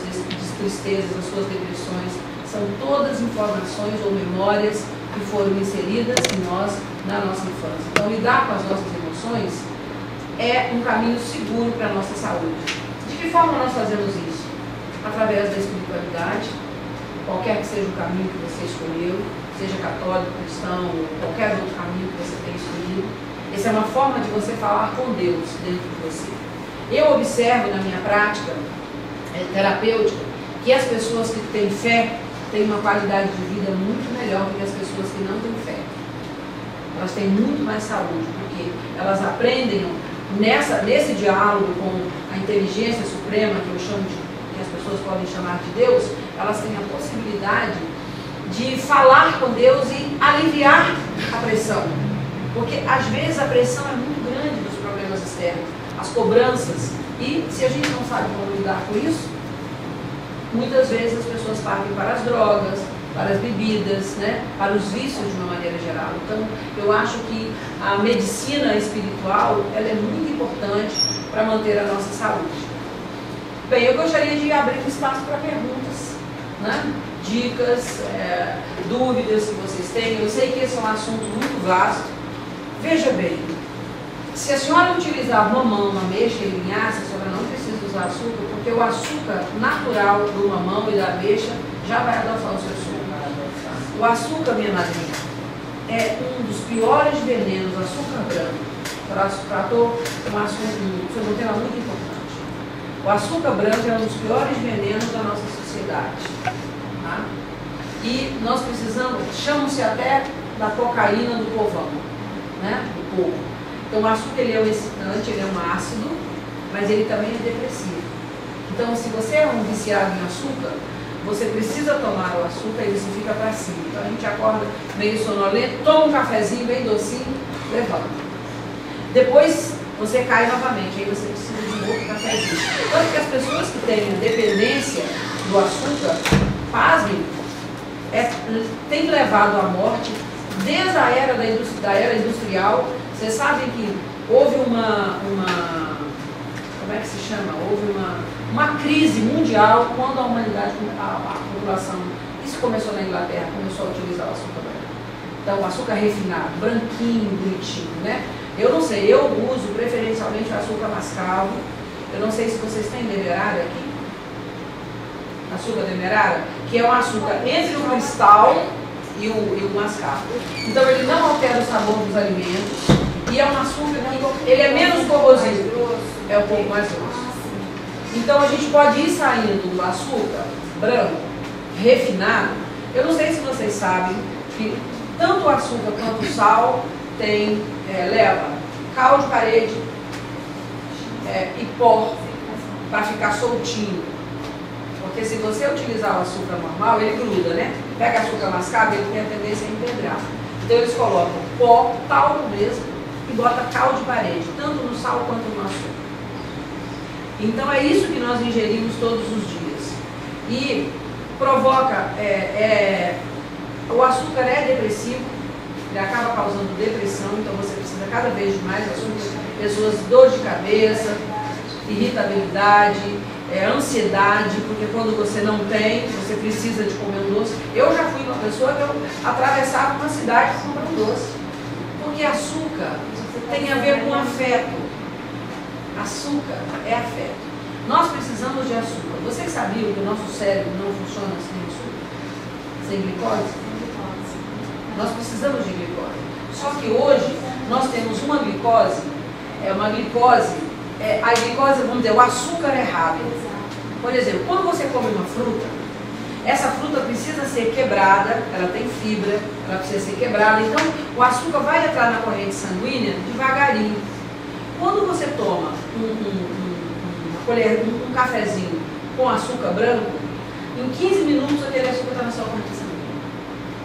tristezas, as suas depressões, são todas informações ou memórias que foram inseridas em nós na nossa infância. Então, lidar com as nossas emoções é um caminho seguro para a nossa saúde. De que forma nós fazemos isso? Através da espiritualidade, qualquer que seja o caminho que você escolheu, seja católico, cristão, ou qualquer outro caminho que você tenha escolhido. Essa é uma forma de você falar com Deus dentro de você. Eu observo na minha prática terapêutica que as pessoas que têm fé têm uma qualidade de vida muito melhor do que as pessoas que não têm fé. Elas têm muito mais saúde, porque elas aprendem nesse diálogo com a inteligência suprema, que eu chamo de, que as pessoas podem chamar de Deus, elas têm a possibilidade de falar com Deus e aliviar a pressão. Porque às vezes a pressão é muito grande dos problemas externos, as cobranças, e se a gente não sabe como lidar com isso, muitas vezes as pessoas partem para as drogas, para as bebidas, né, para os vícios de uma maneira geral. Então, eu acho que a medicina espiritual ela é muito importante para manter a nossa saúde. Bem, eu gostaria de abrir um espaço para perguntas, né, dicas, dúvidas que vocês têm. Eu sei que esse é um assunto muito vasto. Veja bem, se a senhora utilizar mamão, ameixa e linhaça, a senhora não precisa usar açúcar, porque o açúcar natural do mamão e da ameixa já vai adoçar o seu suco. O açúcar, minha madrinha, é um dos piores venenos, o açúcar branco. Tratou sobre um tema muito importante. O açúcar branco é um dos piores venenos da nossa sociedade. Tá? E nós precisamos, chamam-se até da cocaína do povão, né? Do povo. Então o açúcar ele é um excitante, ele é um ácido, mas ele também é depressivo. Então se você é um viciado em açúcar, você precisa tomar o açúcar e você fica para cima. Então a gente acorda meio sonolento, toma um cafezinho bem docinho, levanta. Depois você cai novamente, aí você precisa de um outro cafezinho. Tanto que as pessoas que têm dependência do açúcar, pasmem, tem levado à morte desde a era da era industrial. Vocês sabem que houve como é que se chama? Houve uma crise mundial quando a humanidade, a população, isso começou na Inglaterra, começou a utilizar o açúcar branco. Então, o açúcar refinado, branquinho, bonitinho, né? Eu não sei, eu uso preferencialmente o açúcar mascavo. Eu não sei se vocês têm demerara aqui. Açúcar demerara, que é um açúcar entre o cristal e o mascavo. Então, ele não altera o sabor dos alimentos. E é um açúcar que ele é menos corrosivo, é um pouco mais grosso. Então a gente pode ir saindo do açúcar branco, refinado. Eu não sei se vocês sabem que tanto o açúcar quanto o sal leva cal de parede e pó para ficar soltinho. Porque se você utilizar o açúcar normal, ele gruda, né? Pega açúcar mascavo, ele tem a tendência a empedrar. Então eles colocam pó, talco mesmo, e bota cal de parede, tanto no sal quanto no açúcar. Então é isso que nós ingerimos todos os dias. E provoca, o açúcar é depressivo, ele acaba causando depressão, então você precisa cada vez mais açúcar. Pessoas, dor de cabeça, irritabilidade, ansiedade, porque quando você não tem, você precisa de comer um doce. Eu já fui uma pessoa que eu atravessava uma cidade para comprar um doce. Porque açúcar tem a ver com afeto. Açúcar é afeto. Nós precisamos de açúcar. Vocês sabiam que o nosso cérebro não funciona sem açúcar? Sem glicose? Nós precisamos de glicose. Só que hoje nós temos uma glicose, a glicose, vamos dizer, o açúcar é rápido. Por exemplo, quando você come uma fruta, essa fruta precisa ser quebrada, ela tem fibra, ela precisa ser quebrada, então o açúcar vai entrar na corrente sanguínea devagarinho. Quando você toma um cafezinho com açúcar branco, em 15 minutos aquele açúcar está na sua corrente sanguínea.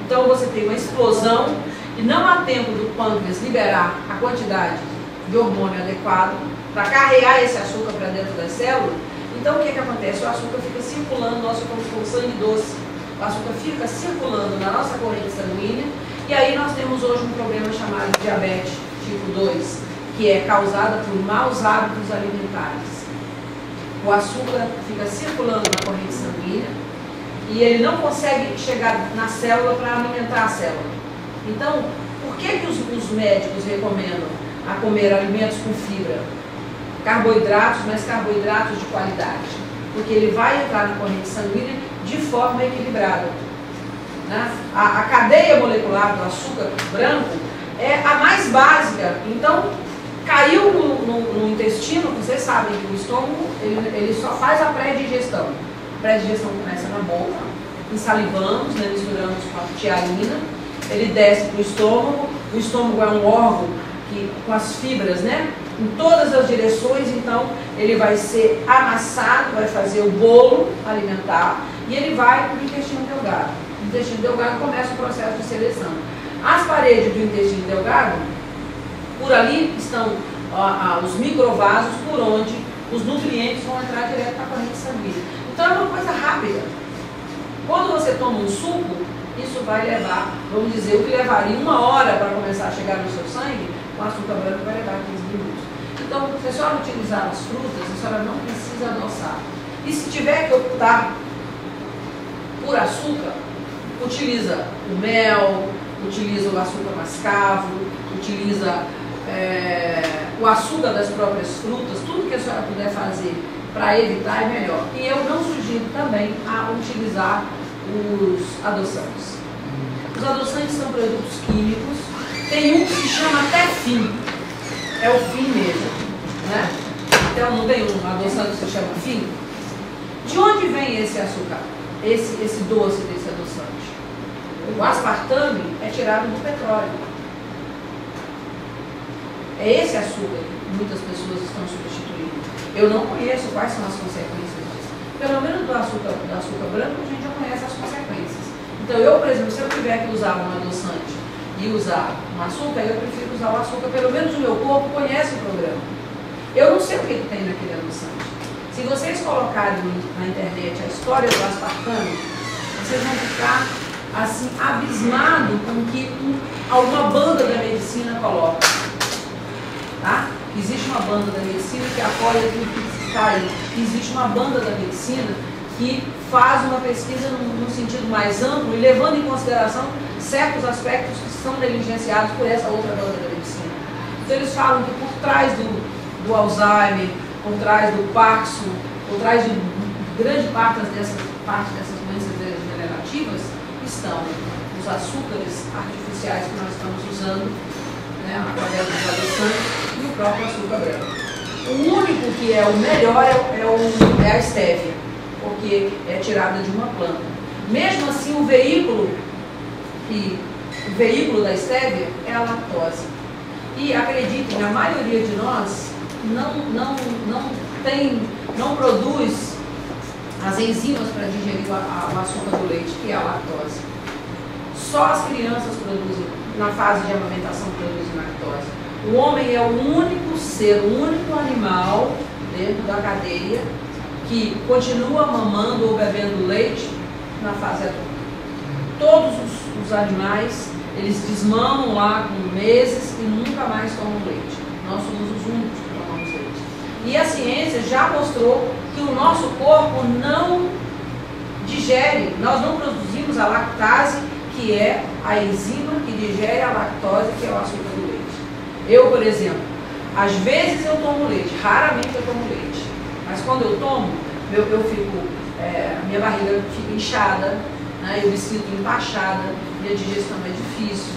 Então você tem uma explosão e não há tempo do pâncreas liberar a quantidade de hormônio adequado para carregar esse açúcar para dentro da célula. Então o que acontece? O açúcar fica circulando, nós somos com sangue doce, o açúcar fica circulando na nossa corrente sanguínea, e aí nós temos hoje um problema chamado diabetes tipo 2, que é causada por maus hábitos alimentares. O açúcar fica circulando na corrente sanguínea e ele não consegue chegar na célula para alimentar a célula. Então, por que os médicos recomendam a comer alimentos com fibra? carboidratos, mas carboidratos de qualidade, porque ele vai entrar na corrente sanguínea de forma equilibrada. Né? A cadeia molecular do açúcar branco é a mais básica, então caiu no intestino, vocês sabem que o estômago ele só faz a pré-digestão. A pré-digestão começa na boca, ensalivamos, né, misturamos com a tiarina, ele desce para o estômago é um órgão que, com as fibras, né, em todas as direções, então ele vai ser amassado, vai fazer o bolo alimentar e ele vai para o intestino delgado. O intestino delgado começa o processo de seleção. As paredes do intestino delgado, por ali estão os microvasos por onde os nutrientes vão entrar direto na corrente sanguínea. Então é uma coisa rápida. Quando você toma um suco, isso vai levar, vamos dizer, o que levaria 1 hora para começar a chegar no seu sangue, com açúcar branco vai levar 15 minutos. Então, se a senhora utilizar as frutas, a senhora não precisa adoçar. E se tiver que optar por açúcar, utiliza o mel, utiliza o açúcar mascavo, utiliza o açúcar das próprias frutas, tudo que a senhora puder fazer para evitar é melhor. E eu não sugiro também a utilizar os adoçantes. Os adoçantes são produtos químicos, tem um que se chama até fim, é o fim mesmo, né? Então não tem um adoçante que se chama fim? De onde vem esse açúcar, esse doce desse adoçante? O aspartame é tirado do petróleo. É esse açúcar que muitas pessoas estão substituindo. Eu não conheço quais são as consequências disso. Pelo menos do açúcar branco a gente já conhece as consequências. Então eu, por exemplo, se eu tiver que usar um adoçante e usar um açúcar, eu prefiro usar o açúcar. Pelo menos o meu corpo conhece o programa. Eu não sei o que tem naquele adoçante. Se vocês colocarem na internet a história do aspartame, vocês vão ficar assim abismados com o que alguma banda da medicina coloca. Tá? Existe uma banda da medicina que apoia tudo que está aí. Existe uma banda da medicina que faz uma pesquisa num sentido mais amplo e levando em consideração certos aspectos que são negligenciados por essa outra banda da medicina. Então eles falam que por trás do Alzheimer, por trás do Parkinson, por trás de grande parte dessas doenças degenerativas estão os açúcares artificiais que nós estamos usando, né, através dos adoçantes, e o próprio açúcar branco. O único que é o melhor é a stevia, porque é tirada de uma planta. Mesmo assim, o veículo da stevia é a lactose. E acreditem, a maioria de nós não produz as enzimas para digerir o açúcar do leite, que é a lactose. Só as crianças produzem, na fase de amamentação, produzem lactose. O homem é o único ser, o único animal dentro da cadeia que continua mamando ou bebendo leite na fase adulta. Todos os animais, eles desmamam lá com meses e nunca mais tomam leite. Nós somos os únicos que tomamos leite. E a ciência já mostrou que o nosso corpo não digere, nós não produzimos a lactase, que é a enzima que digere a lactose, que é o açúcar do leite. Eu, por exemplo, às vezes eu tomo leite, raramente eu tomo leite, mas quando eu tomo, minha barriga fica inchada, né, eu me sinto empachada, minha digestão é difícil,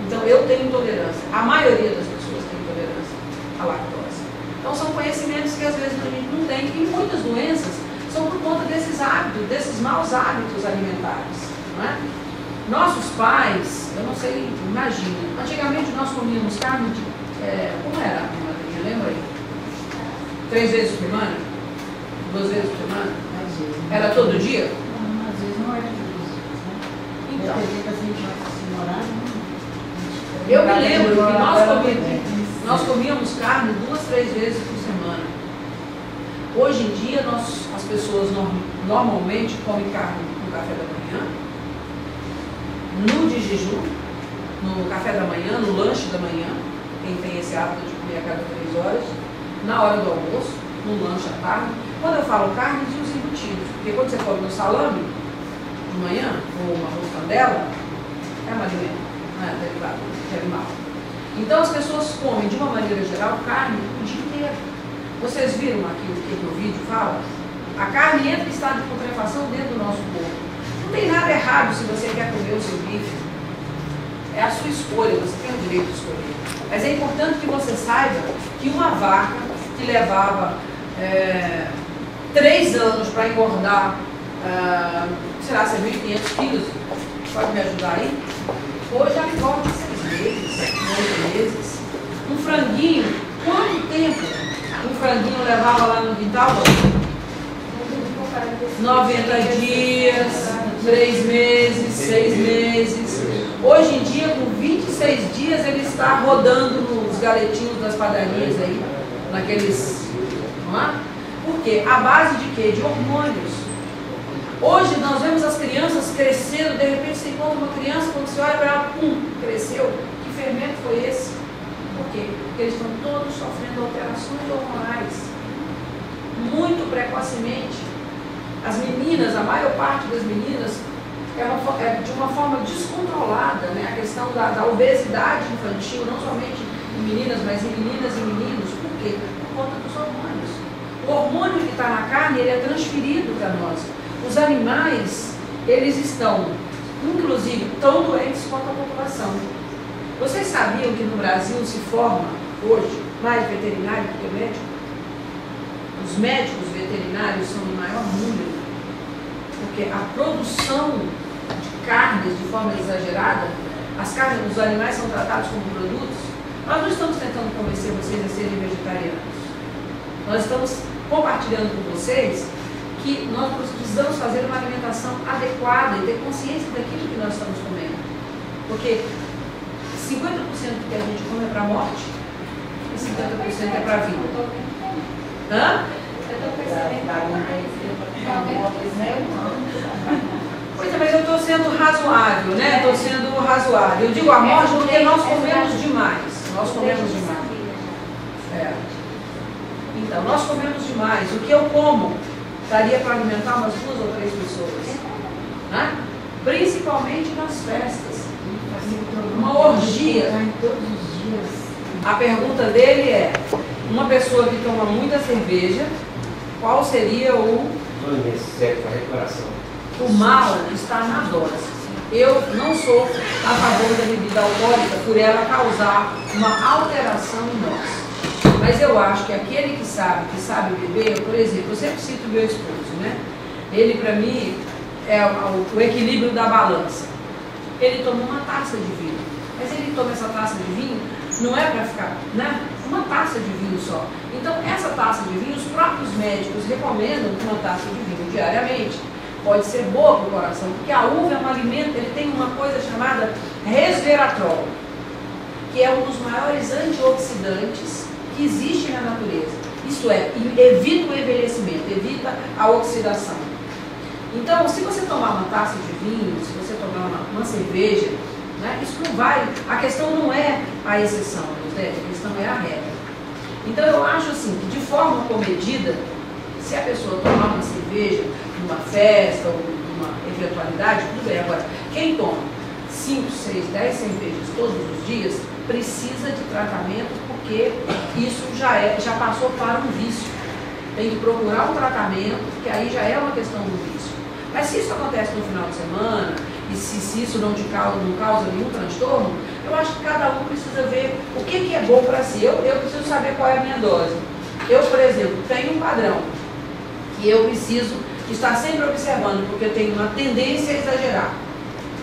então eu tenho intolerância. A maioria das pessoas tem intolerância à lactose. Então são conhecimentos que às vezes a gente não tem, e muitas doenças são por conta desses hábitos, desses maus hábitos alimentares, não é? Nossos pais, eu não sei, imagina, antigamente nós comíamos carne de, como era, madrinha, lembra aí? 3 vezes por semana? 2 vezes por semana? Era todo dia? Às vezes não era todo dia. Então, eu eu me lembro que nós comíamos carne 2, 3 vezes por semana. Hoje em dia, as pessoas normalmente comem carne no café da manhã, no de jejum, no café da manhã, no lanche da manhã, quem tem esse hábito de comer a cada 3 horas, na hora do almoço, no lanche à tarde. Quando eu falo carne, digo os embutidos, porque quando você come um salame de manhã, ou uma mortadela, é um alimento, não é derivado de animal. Então as pessoas comem, de uma maneira geral, carne o dia inteiro. Vocês viram aqui o que o vídeo fala? A carne entra em estado de putrefação dentro do nosso corpo. Não tem nada errado se você quer comer o seu bife. É a sua escolha, você tem o direito de escolher. Mas é importante que você saiba que uma vaca que levava 3 anos para engordar, sei lá, 1.500 quilos, pode me ajudar aí? Hoje ela engorda 6 meses, 8 meses. Um franguinho, quanto tempo um franguinho levava lá no quintal? 90 dias, 3 meses, 6 meses. Hoje em dia, com 26 dias, ele está rodando nos galetinhos das padarias aí, naqueles, não é? Por quê? A base de quê? De hormônios. Hoje nós vemos as crianças crescendo, de repente você encontra uma criança, quando você olha para ela, pum, cresceu. Que fermento foi esse? Por quê? Porque eles estão todos sofrendo alterações hormonais. Muito precocemente. As meninas, a maior parte das meninas, é de uma forma descontrolada, né? A questão da obesidade infantil, não somente em meninas, mas em meninas e meninos. Por quê? Por conta dos hormônios. O hormônio que está na carne, ele é transferido para nós. Os animais, eles estão, inclusive, tão doentes quanto a população. Vocês sabiam que no Brasil se forma, hoje, mais veterinário do que médico? Os médicos veterinários são em maior número, porque a produção de carnes de forma exagerada, as carnes dos animais são tratados como produtos. Nós não estamos tentando convencer vocês a serem vegetarianos. Nós estamos compartilhando com vocês que nós precisamos fazer uma alimentação adequada e ter consciência daquilo que nós estamos comendo. Porque 50% do que a gente come é para a morte e 50% é para a vida. Hã? Eu estou percebendo Pois é, mas eu estou sendo razoável, né? Estou sendo razoável. Eu digo a morte porque nós comemos demais. Nós comemos demais. Então, nós comemos demais. O que eu como daria para alimentar umas 2 ou 3 pessoas. Né? Principalmente nas festas. Uma orgia. todos os dias. A pergunta dele é, uma pessoa que toma muita cerveja, qual seria o recuperação? O mal está na dose. Eu não sou a favor da bebida alcoólica por ela causar uma alteração em nós. Mas eu acho que aquele que sabe beber, por exemplo, eu sempre cito meu esposo, né? Ele para mim é o equilíbrio da balança. Ele toma uma taça de vinho, mas ele toma essa taça de vinho não é para ficar, né? Uma taça de vinho só. Então essa taça de vinho, os próprios médicos recomendam uma taça de vinho diariamente. Pode ser boa para o coração, porque a uva é um alimento, ele tem uma coisa chamada resveratrol, que é um dos maiores antioxidantes que existe na natureza. Isto é, evita o envelhecimento, evita a oxidação. Então, se você tomar uma taça de vinho, se você tomar uma cerveja, né, isso não vai, a questão não é a exceção, né, a questão é a regra. Então eu acho assim, que de forma comedida, se a pessoa tomar uma cerveja numa festa ou numa eventualidade, tudo bem. Agora, quem toma 5, 6, 10 cervejas todos os dias, precisa de tratamento, porque isso já passou para um vício. Tem que procurar um tratamento, porque aí já é uma questão do vício. Mas se isso acontece no final de semana, e se isso não causa nenhum transtorno, eu acho que cada um precisa ver o que é bom para si. Eu preciso saber qual é a minha dose. Eu, por exemplo, tenho um padrão que eu preciso estar sempre observando, porque eu tenho uma tendência a exagerar,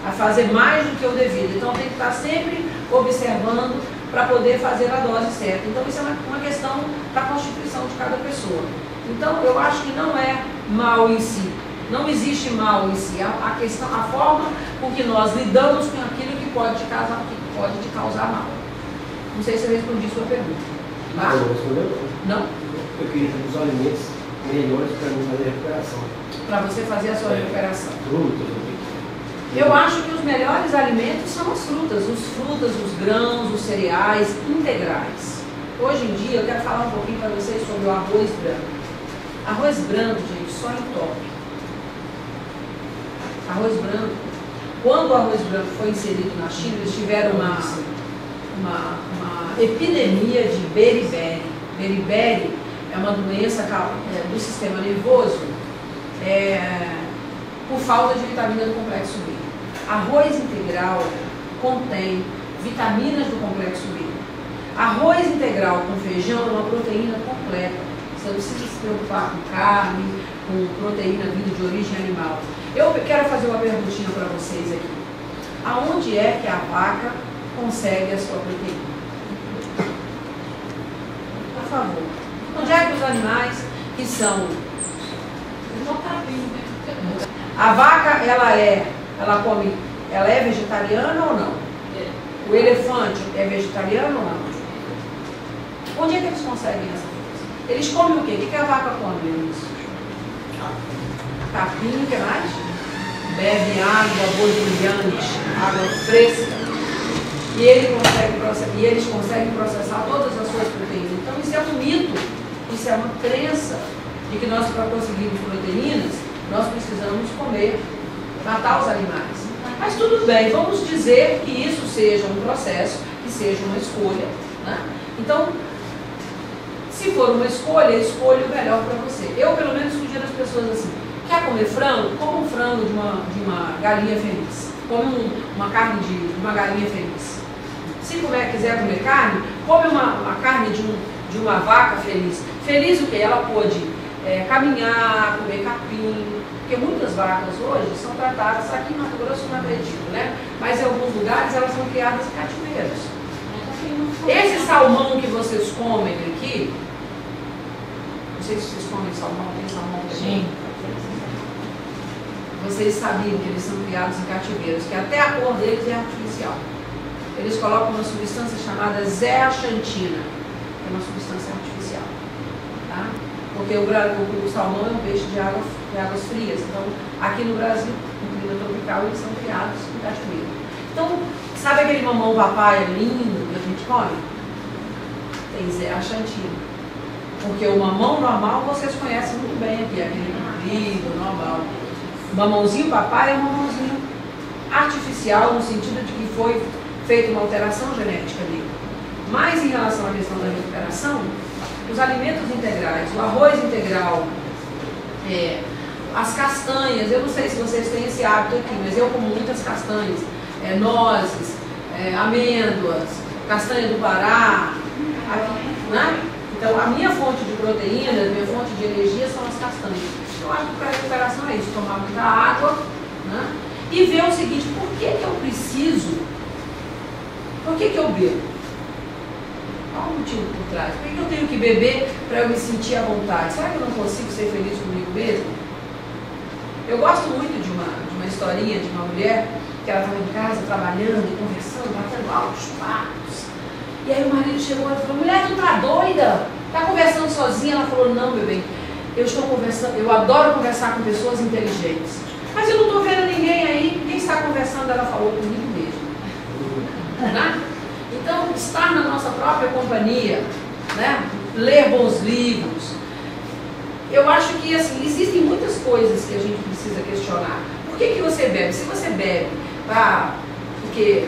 a fazer mais do que eu devido. Então eu tenho que estar sempre observando para poder fazer a dose certa. Então isso é uma questão da constituição de cada pessoa. Então eu acho que não é mal em si. Não existe mal em si. A questão, a forma com que nós lidamos com aquilo que pode te causar mal. Não sei se eu respondi sua pergunta. Tá? Não respondeu? Não? Eu queria ter os alimentos melhores para mim fazer a recuperação. Para você fazer a sua recuperação. Frutas. Eu acho que os melhores alimentos são as frutas, os grãos, os cereais integrais. Hoje em dia eu quero falar um pouquinho para vocês sobre o arroz branco. Arroz branco, gente, só entope. Arroz branco. Quando o arroz branco foi inserido na China, eles tiveram uma epidemia de beriberi. Beriberi é é uma doença do sistema nervoso por falta de vitamina do complexo B. Arroz integral contém vitaminas do complexo B. Arroz integral com feijão é uma proteína completa. Você não precisa se preocupar com carne, com proteína vinda de origem animal. Eu quero fazer uma perguntinha para vocês aqui. Aonde é que a vaca consegue a sua proteína? Por favor. Onde é que os animais que são... A vaca, ela é vegetariana ou não? O elefante é vegetariano ou não? Onde é que eles conseguem essa coisa? Eles comem o quê? O que a vaca come? Capim, o que mais? Bebe água borbulhante, água fresca. E eles conseguem processar todas as suas proteínas. Então isso é um mito, isso é uma crença de que nós, para conseguirmos proteínas, nós precisamos comer, matar os animais. Mas tudo bem, vamos dizer que isso seja um processo, que seja uma escolha, né? Então, se for uma escolha, escolha o melhor para você. Eu, pelo menos, sugiro às pessoas assim: quer comer frango? Coma um frango de uma galinha feliz. Come uma carne de uma galinha feliz. Se quiser comer carne, come uma carne de uma vaca feliz. Feliz o quê? Ela pôde caminhar, comer capim. Porque muitas vacas hoje são tratadas, aqui em Mato Grosso não acredito, né? Mas em alguns lugares elas são criadas em cativeiros. Esse salmão que vocês comem aqui, não sei se vocês comem salmão, tem salmão também? Sim. Vocês sabiam que eles são criados em cativeiros, que até a cor deles é artificial. Eles colocam uma substância chamada zeaxantina, que é uma substância artificial. Tá? Porque o salmão é um peixe de águas frias. Então, aqui no Brasil, no clima tropical, eles são criados em cativeiro. Então, sabe aquele mamão papai lindo que a gente come? Tem zeaxantina. Porque o mamão normal vocês conhecem muito bem aqui, aquele comprido, normal. O mamãozinho papai é um mamãozinho artificial, no sentido de que foi feita uma alteração genética dele. Mas em relação à questão da recuperação, os alimentos integrais, o arroz integral, as castanhas, eu não sei se vocês têm esse hábito aqui, mas eu como muitas castanhas, nozes, amêndoas, castanha do Pará, né? Então a minha fonte de proteína, a minha fonte de energia são as castanhas. Eu acho que para a recuperação é isso, tomar muita água, né? E ver o seguinte: por que eu preciso, por que eu bebo? Qual o motivo por trás? Por que eu tenho que beber para eu me sentir à vontade? Será que eu não consigo ser feliz comigo mesmo? Eu gosto muito de uma historinha de uma mulher que ela estava em casa trabalhando e conversando, batendo altos papos. E aí o marido chegou e falou: mulher, tu tá doida? Tá conversando sozinha? Ela falou: não, meu bem, eu estou conversando, eu adoro conversar com pessoas inteligentes. Mas eu não estou vendo ninguém aí, quem está conversando? Ela falou: comigo mesmo. Né? Então, estar na nossa própria companhia, né? Ler bons livros. Eu acho que assim, existem muitas coisas que a gente precisa questionar. Por que você bebe? Se você bebe porque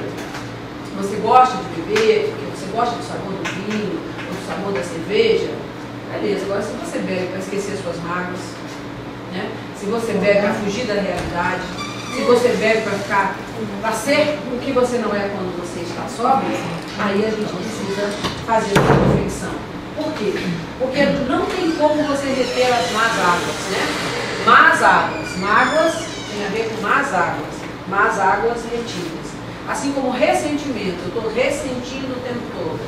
você gosta de beber, porque você gosta do sabor do vinho, ou do sabor da cerveja, beleza. Agora, se você bebe para esquecer suas mágoas, né? Se você bebe para fugir da realidade, se você bebe para ser o que você não é quando você está sóbrio, aí a gente precisa fazer uma reflexão. Por quê? Porque não tem como você reter as más águas, né? Más águas. Mágoas tem a ver com más águas retidas. Assim como ressentimento, eu estou ressentindo o tempo todo.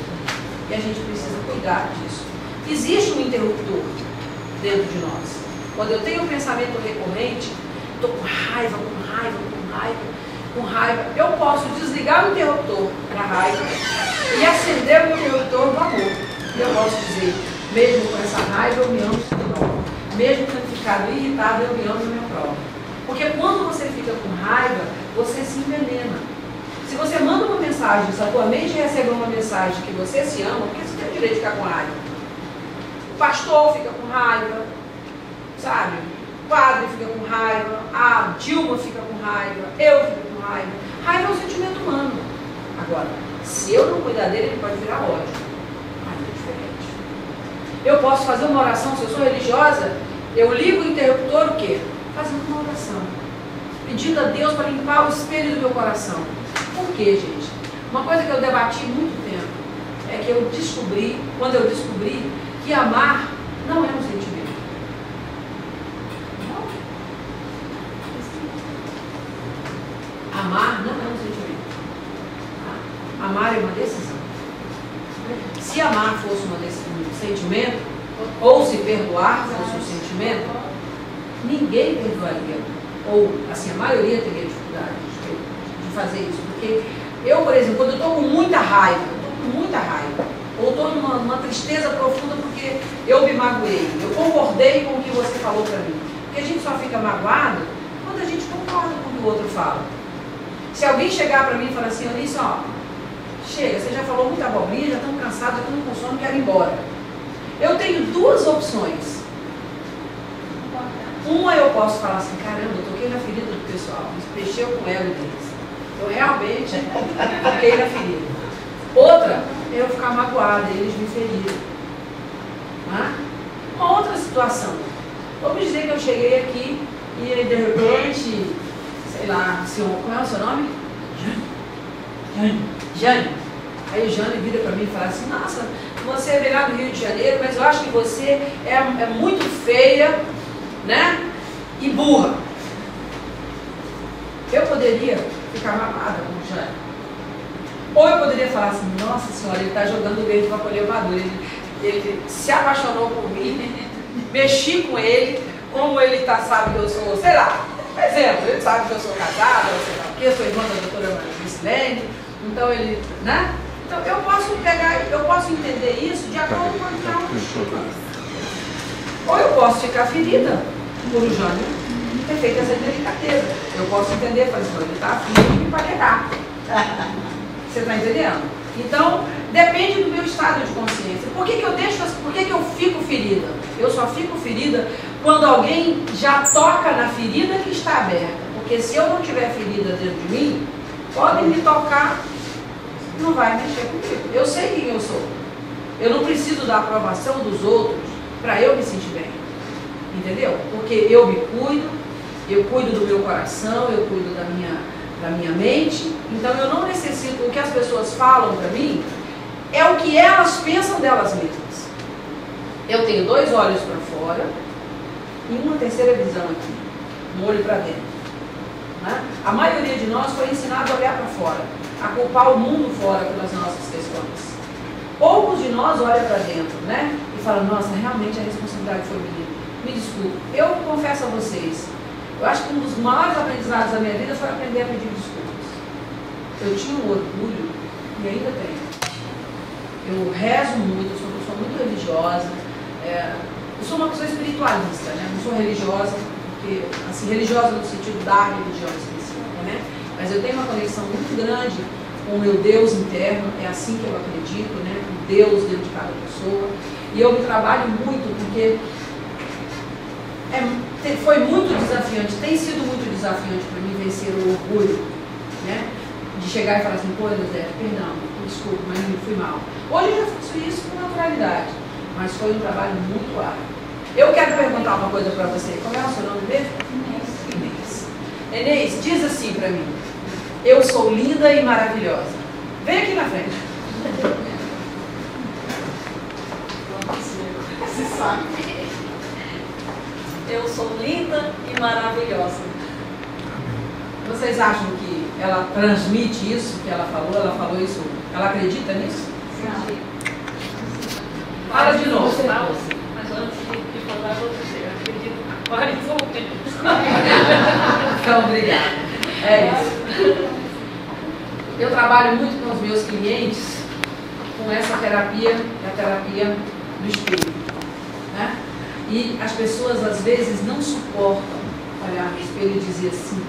E a gente precisa cuidar disso. Existe um interruptor dentro de nós. Quando eu tenho um pensamento recorrente, estou com raiva, eu posso desligar o interruptor da raiva e acender o interruptor do amor. E eu posso dizer: mesmo com essa raiva, eu me amo de novo. Mesmo tendo ficado irritado, eu me amo na minha prova. Porque quando você fica com raiva, você se envenena. Se você manda uma mensagem, se a tua mente recebeu uma mensagem que você se ama, porque você tem o direito de ficar com raiva. O pastor fica com raiva, sabe? O padre fica com raiva, a Dilma fica com raiva, eu fico com raiva. Raiva é um sentimento humano. Agora, se eu não cuidar dele, ele pode virar ódio. Aí é diferente. Eu posso fazer uma oração, se eu sou religiosa, eu ligo o interruptor o quê? Fazendo uma oração. Pedindo a Deus para limpar o espelho do meu coração. Por quê, gente? Uma coisa que eu debati muito tempo é que eu descobri, quando eu descobri, que amar não é um sentimento. Não. Amar não é um sentimento. Amar é uma decisão. Se amar fosse um sentimento, ou se perdoar fosse um sentimento, ninguém perdoaria. Ou, assim, a maioria teria dificuldade de fazer isso. Porque eu, por exemplo, quando eu estou com muita raiva, ou estou numa tristeza profunda porque eu me magoei, eu concordei com o que você falou para mim. Porque a gente só fica magoado quando a gente concorda com o que o outro fala. Se alguém chegar para mim e falar assim, Eunice, ó, chega, você já falou muita abobrinha, já estamos cansados, já estamos com sono, quero ir embora. Eu tenho duas opções. Uma, eu posso falar assim, caramba, eu toquei na ferida do pessoal, mexeu com o ego deles. Eu realmente toquei na ferida. Outra, é eu ficar magoada, eles me feriram. Uma outra situação. Vamos dizer que eu cheguei aqui e aí de repente, sei lá, qual é o seu nome? Jane. Aí o Jane vira para mim e fala assim, nossa, você veio lá do Rio de Janeiro, mas eu acho que você é muito feia, né? E burra. Eu poderia ficar mamada com o Jane. Ou eu poderia falar assim, nossa senhora, ele está jogando verde para colher madura. Ele se apaixonou por mim, mexi com ele, como ele sabe que eu sou, sei lá, por exemplo, ele sabe que eu sou casada, sei lá, porque eu sou irmã da doutora Maricilene, então ele, né? Então eu posso entender isso de acordo com a minha. Ou eu posso ficar ferida por o Jânio ter feito essa delicadeza. Eu posso entender, falar assim, ele está afim de me paquerar. Você está entendendo? Então, depende do meu estado de consciência. Por que que eu fico ferida? Eu só fico ferida quando alguém já toca na ferida que está aberta. Porque se eu não tiver ferida dentro de mim, podem me tocar, não vai mexer comigo. Eu sei quem eu sou. Eu não preciso da aprovação dos outros para eu me sentir bem. Entendeu? Porque eu me cuido, eu cuido do meu coração, eu cuido da minha mente. Então eu não necessito, o que as pessoas falam para mim é o que elas pensam delas mesmas. Eu tenho dois olhos para fora e uma terceira visão aqui, um olho para dentro. Né? A maioria de nós foi ensinado a olhar para fora, a culpar o mundo fora pelas nossas questões. Poucos de nós olham para dentro, né? E falam, nossa, realmente a responsabilidade foi minha. Me desculpe. Eu confesso a vocês, eu acho que um dos maiores aprendizados da minha vida foi aprender a pedir desculpas. Eu tinha um orgulho, e ainda tenho. Eu rezo muito, eu sou uma pessoa muito religiosa. Eu sou uma pessoa espiritualista, né? Não sou religiosa, porque, assim, religiosa no sentido da religião específica, né? Mas eu tenho uma conexão muito grande com o meu Deus interno, é assim que eu acredito, né? O Deus dentro de cada pessoa. E eu me trabalho muito porque foi muito desafiante, tem sido muito desafiante para mim vencer o orgulho, né? De chegar e falar assim, pô, José, perdão, desculpa, mas não fui mal. Hoje eu já faço isso com naturalidade, mas foi um trabalho muito árduo. Eu quero perguntar uma coisa para você, qual é o seu nome mesmo? Inês. Inês, diz assim para mim, eu sou linda e maravilhosa. Vem aqui na frente. Você sabe. Eu sou linda e maravilhosa. Vocês acham que ela transmite isso que ela falou isso, ela acredita nisso? Sim. Fala de novo. Mas antes de falar, vou dizer, eu acredito agora e vou ver. Então, obrigada. É isso. Eu trabalho muito com os meus clientes com essa terapia, a terapia do espírito, né? E as pessoas às vezes não suportam olhar no espelho e dizer assim,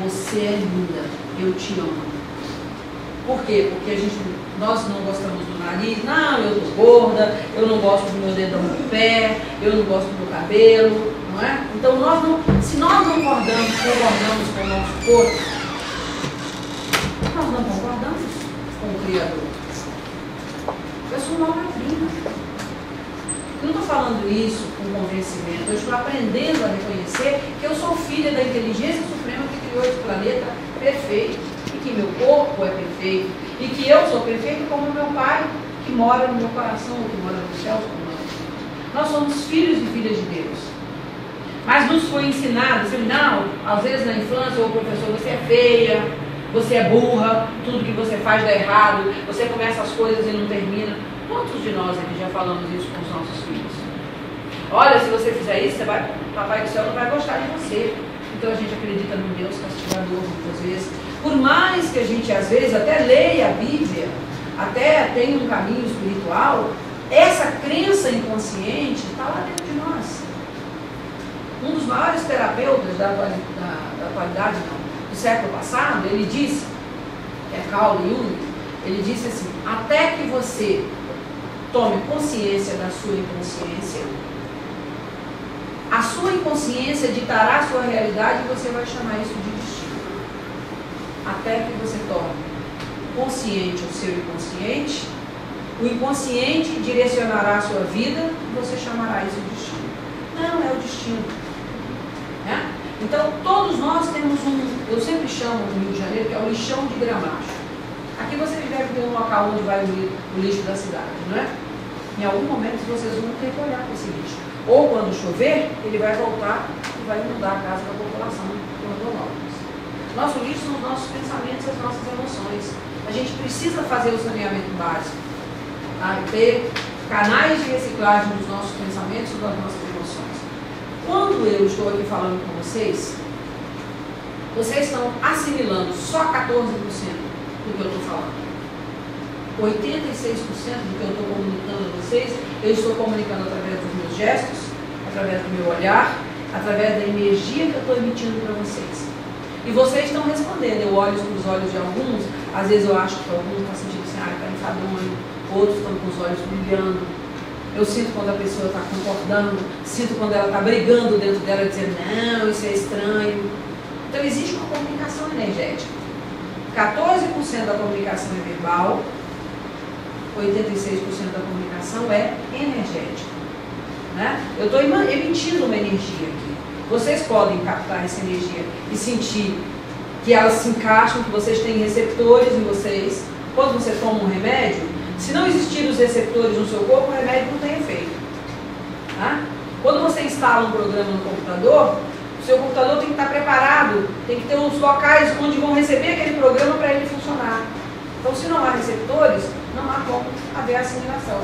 você é linda, eu te amo. Por quê? Porque nós não gostamos do nariz, não, eu tô gorda, eu não gosto do meu dedão do pé, eu não gosto do cabelo, não é? Então se nós não concordamos com o nosso corpo, nós não concordamos com o Criador. Eu sou uma obra-prima. Eu não estou falando isso com convencimento, eu estou aprendendo a reconhecer que eu sou filha da inteligência suprema que criou esse planeta perfeito, e que meu corpo é perfeito, e que eu sou perfeito como meu Pai, que mora no meu coração, que mora no céu. Nós somos filhos e filhas de Deus. Mas nos foi ensinado, assim, não, às vezes na infância, o professor, você é feia, você é burra, tudo que você faz dá errado, você começa as coisas e não termina. Quantos de nós aqui já falamos isso com os nossos filhos? Olha, se você fizer isso, Papai do Céu não vai gostar de você. Então a gente acredita num Deus castigador muitas vezes. Por mais que a gente às vezes até leia a Bíblia, até tenha um caminho espiritual, essa crença inconsciente está lá dentro de nós. Um dos maiores terapeutas da atualidade, do século passado, ele disse, que é Carl Jung, ele disse assim, até que você tome consciência da sua inconsciência, a sua inconsciência ditará a sua realidade e você vai chamar isso de destino. Até que você torne consciente o seu inconsciente, o inconsciente direcionará a sua vida e você chamará isso de destino. Não é o destino. Né? Então, todos nós temos eu sempre chamo no Rio de Janeiro, que é o lixão de Gramacho. Aqui vocês devem ter um local onde vai o lixo da cidade, não é? Em algum momento vocês vão ter que olhar para esse lixo. Ou quando chover, ele vai voltar e vai inundar a casa da população por Rondonópolis. Nosso lixo são os nossos pensamentos e as nossas emoções. A gente precisa fazer o saneamento básico. Tá? Ter canais de reciclagem dos nossos pensamentos e das nossas emoções. Quando eu estou aqui falando com vocês estão assimilando só 14% do que eu estou falando. 86% do que eu estou comunicando a vocês, eu estou comunicando através dos meus gestos, através do meu olhar, através da energia que eu estou emitindo para vocês. E vocês estão respondendo, eu olho para os olhos de alguns, às vezes eu acho que alguns estão sentindo assim, está enfadonho, outros estão com os olhos brilhando. Eu sinto quando a pessoa está concordando, sinto quando ela está brigando dentro dela, dizendo, não, isso é estranho. Então existe uma comunicação energética. 14% da comunicação é verbal, 86% da comunicação é energética. Né? Eu estou emitindo uma energia aqui. Vocês podem captar essa energia e sentir que elas se encaixam, que vocês têm receptores em vocês. Quando você toma um remédio, se não existirem os receptores no seu corpo, o remédio não tem efeito. Tá? Quando você instala um programa no computador, o seu computador tem que estar preparado, tem que ter uns locais onde vão receber aquele programa para ele funcionar. Então, se não há receptores, não há como haver assimilação.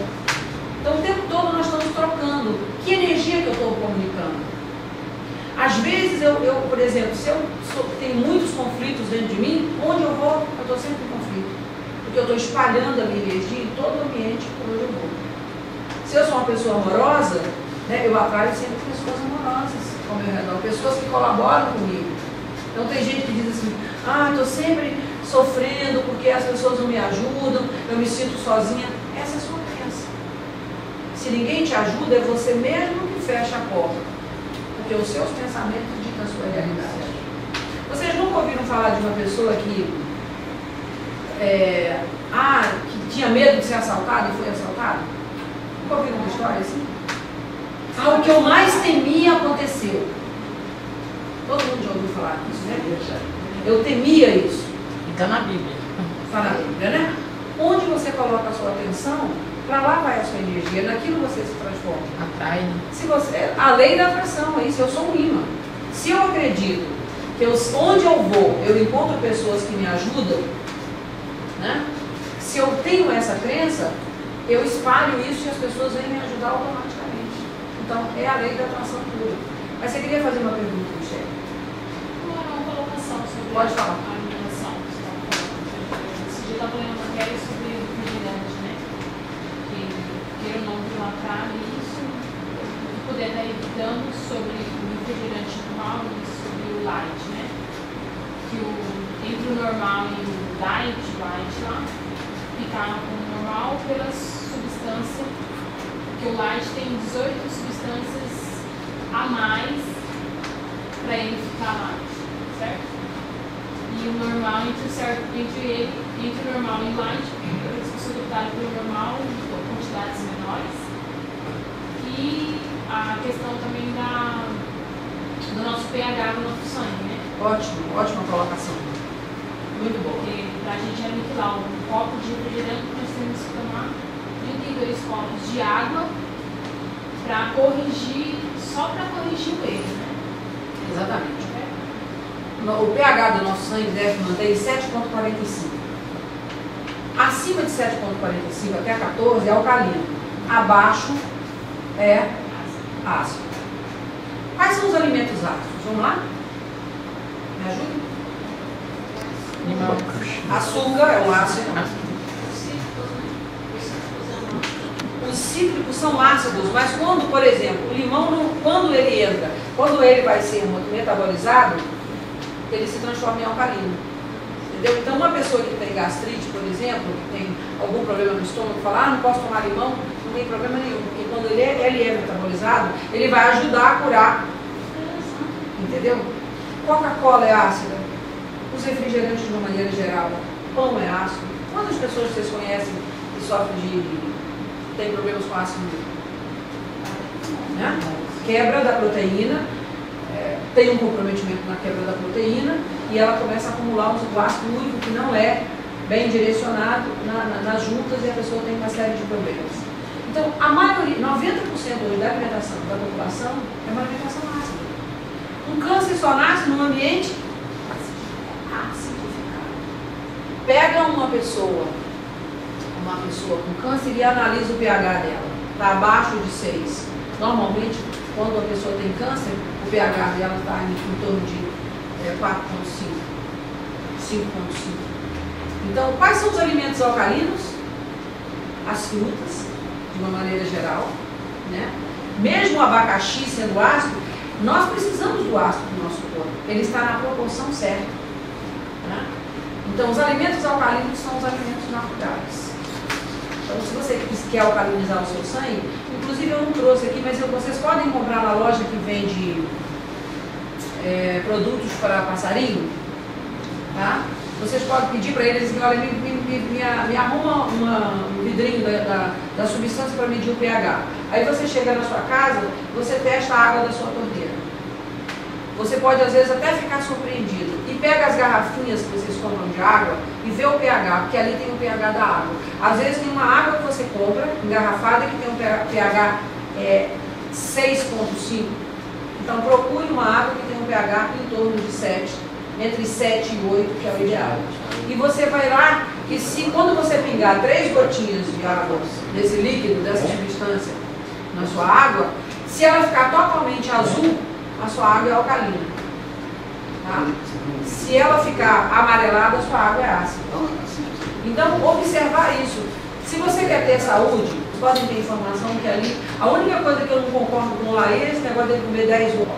Então, o tempo todo nós estamos trocando. Que energia que eu estou comunicando? Às vezes, por exemplo, se eu tenho muitos conflitos dentro de mim, onde eu vou, eu estou sempre em conflito. Porque eu estou espalhando a minha energia em todo o ambiente por onde eu vou. Se eu sou uma pessoa amorosa, né, eu atraio sempre pessoas amorosas ao meu redor, pessoas que colaboram comigo. Então tem gente que diz assim, estou sempre sofrendo porque as pessoas não me ajudam, eu me sinto sozinha. Essa é a sua crença. Se ninguém te ajuda, é você mesmo que fecha a porta. Porque os seus pensamentos ditam a sua realidade. Vocês nunca ouviram falar de uma pessoa que tinha medo de ser assaltada e foi assaltada? Nunca ouviram uma história assim? O que eu mais temia aconteceu. Todo mundo já ouviu falar disso, né? Eu temia isso. Então na Bíblia. Está na Bíblia, né? Onde você coloca a sua atenção, para lá vai a sua energia, naquilo você se transforma. Atrai, né? A lei da atração é isso, eu sou um imã. Se eu acredito que onde eu vou, eu encontro pessoas que me ajudam, né? Se eu tenho essa crença, eu espalho isso e as pessoas vêm me ajudar automaticamente. Então, é a lei da atração pura. Mas você queria fazer uma pergunta, Michele? Uma colocação sobre Pode falar. A alimentação. Esse dia eu estava lendo uma matéria sobre refrigerante, né? Que queiram não dilatar isso, poder estar evitando sobre o refrigerante normal e sobre o light, né? Que entre o normal e o light lá, ficaram com o normal pela substância, que o light tem 18 substâncias a mais para ele ficar light, certo? E o normal entre o normal e light, as pessoas optaram pelo normal em quantidades menores, e E a questão também do nosso pH no nosso sangue, né? Ótimo, ótima colocação. Muito boa. Porque para a gente aniquilar um copo de refrigerante, nós temos que tomar 32 copos de água para corrigir, só para corrigir o erro, né? Exatamente. O pH do nosso sangue deve manter em 7,45. Acima de 7,45 até 14 é alcalino. Abaixo é ácido. Quais são os alimentos ácidos? Vamos lá? Me ajuda? Limão. Açúcar é um ácido. Os cítricos são ácidos, mas quando, por exemplo, o limão, quando ele entra, quando ele vai ser metabolizado, ele se transforma em alcalino. Entendeu? Então, uma pessoa que tem gastrite, por exemplo, que tem algum problema no estômago, fala, não posso tomar limão, não tem problema nenhum, porque quando ele é metabolizado, ele vai ajudar a curar. Entendeu? Coca-Cola é ácida. Os refrigerantes, de uma maneira geral, pão é ácido. Quantas pessoas vocês conhecem que sofrem tem problemas com ácido? Né? Quebra da proteína, tem um comprometimento na quebra da proteína e ela começa a acumular um ácido úrico que não é bem direcionado nas juntas e a pessoa tem uma série de problemas. Então, a maioria, 90% hoje da alimentação da população é uma alimentação ácida. Um câncer só nasce num ambiente acidificado. Pega uma pessoa com câncer e analisa o pH dela. Está abaixo de 6. Normalmente, quando a pessoa tem câncer, o pH dela está em torno de 4,5, 5,5. Então, quais são os alimentos alcalinos? As frutas, de uma maneira geral, né? Mesmo o abacaxi sendo ácido, nós precisamos do ácido no nosso corpo. Ele está na proporção certa. Né? Então, os alimentos alcalinos são os alimentos naturais. Então, se você quer alcalinizar o seu sangue, inclusive eu não trouxe aqui, mas vocês podem comprar na loja que vende produtos para passarinho, tá? Vocês podem pedir para eles, olha, me arruma um vidrinho da substância para medir o pH. Aí você chega na sua casa, você testa a água da sua torneira. Você pode, às vezes, até ficar surpreendido. E pega as garrafinhas que vocês compram de água e vê o pH, porque ali tem o pH da água. Às vezes tem uma água que você compra, engarrafada, que tem um pH 6,5. Então procure uma água que tem um pH em torno de 7, entre 7 e 8, que é o ideal. E você vai lá, e se quando você pingar 3 gotinhas de água, desse líquido, dessa substância, na sua água, se ela ficar totalmente azul, a sua água é alcalina. Tá? Se ela ficar amarelada, a sua água é ácida. Então, observar isso. Se você quer ter saúde, podem ter informação que ali, a única coisa que eu não concordo com lá é esse negócio de comer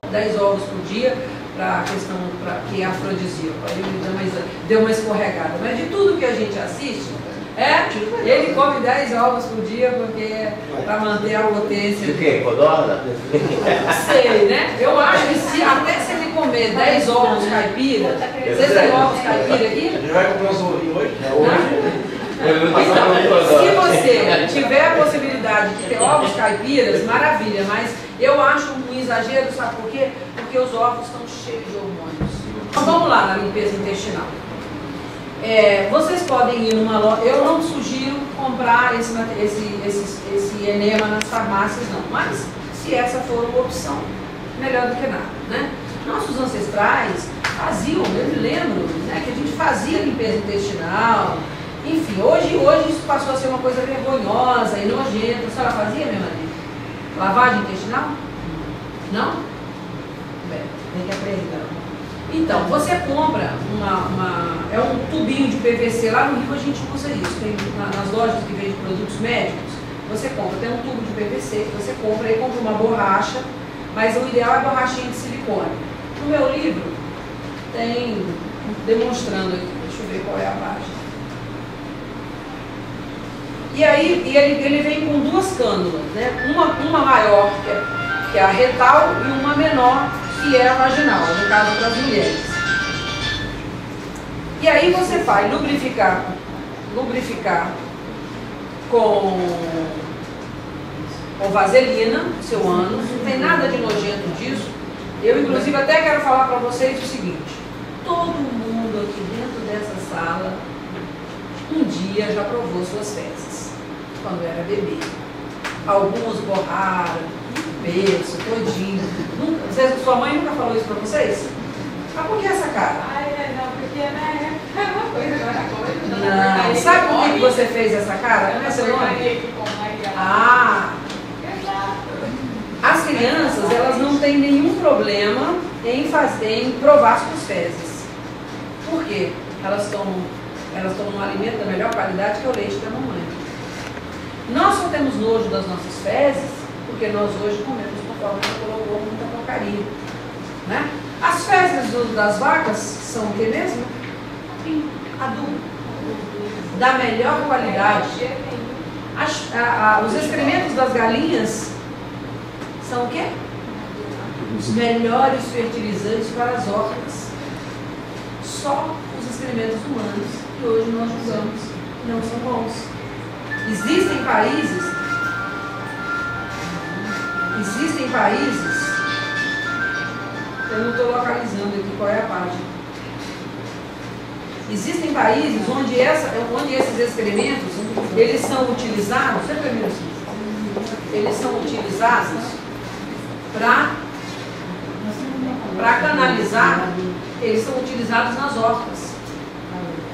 10 ovos por dia, para a questão que é afrodisíaco. Aí ele deu uma escorregada. Mas de tudo que a gente assiste, ele come 10 ovos por dia porque para manter a potência. De quê? Codorna? Não sei, né? Eu acho que até se ele comer 10 ovos caipira, vocês têm ovos caipira aqui? A gente vai comprar uns ovinhos hoje? Então, se você tiver a possibilidade de ter ovos caipiras, maravilha, mas eu acho um exagero, sabe por quê? Porque os ovos estão cheios de hormônios. Então vamos lá na limpeza intestinal. Vocês podem ir numa loja, eu não sugiro comprar esse enema nas farmácias não, mas se essa for uma opção, melhor do que nada, né? Nossos ancestrais faziam, eu me lembro, né, que a gente fazia limpeza intestinal, enfim, hoje isso passou a ser uma coisa vergonhosa e nojenta. A senhora fazia, minha Maria? Lavagem intestinal? Não? Bem, tem que aprender. Então, você compra é um tubinho de PVC, lá no Rio a gente usa isso, tem nas lojas que vendem produtos médicos, você compra, tem um tubo de PVC que você compra, e compra uma borracha, mas o ideal é borrachinha de silicone. No meu livro tem demonstrando aqui, deixa eu ver qual é a página. E aí ele vem com 2 cânulas, né? Uma maior, que é a retal, e uma menor, que é a vaginal, no caso para as mulheres. E aí você vai lubrificar com ou vaselina no seu ânus, não tem nada de nojento disso. Eu, inclusive, até quero falar para vocês o seguinte: todo mundo aqui dentro dessa sala um dia já provou suas fezes, quando era bebê. Alguns borraram, berço, todinho. Sua mãe nunca falou isso para vocês? Ah, por que essa cara? Não, porque é uma coisa, agora coisa. Não. Sabe por que você fez essa cara? Como é seu nome? Ah! As crianças, elas não têm nenhum problema em provar suas fezes. Por quê? Elas tomam um alimento da melhor qualidade, que é o leite da mamãe. Nós só temos nojo das nossas fezes porque nós hoje comemos, conforme ela colocou, muita porcaria, né? As fezes das vacas são o que mesmo? Adubo. Da melhor qualidade. Os excrementos das galinhas são o quê? Os melhores fertilizantes para as hortas. Só os excrementos humanos que hoje nós usamos não são bons. Existem países, eu não estou localizando aqui qual é a página. Existem países onde esses excrementos, eles são utilizados, eles são utilizados para canalizar, eles são utilizados nas hortas.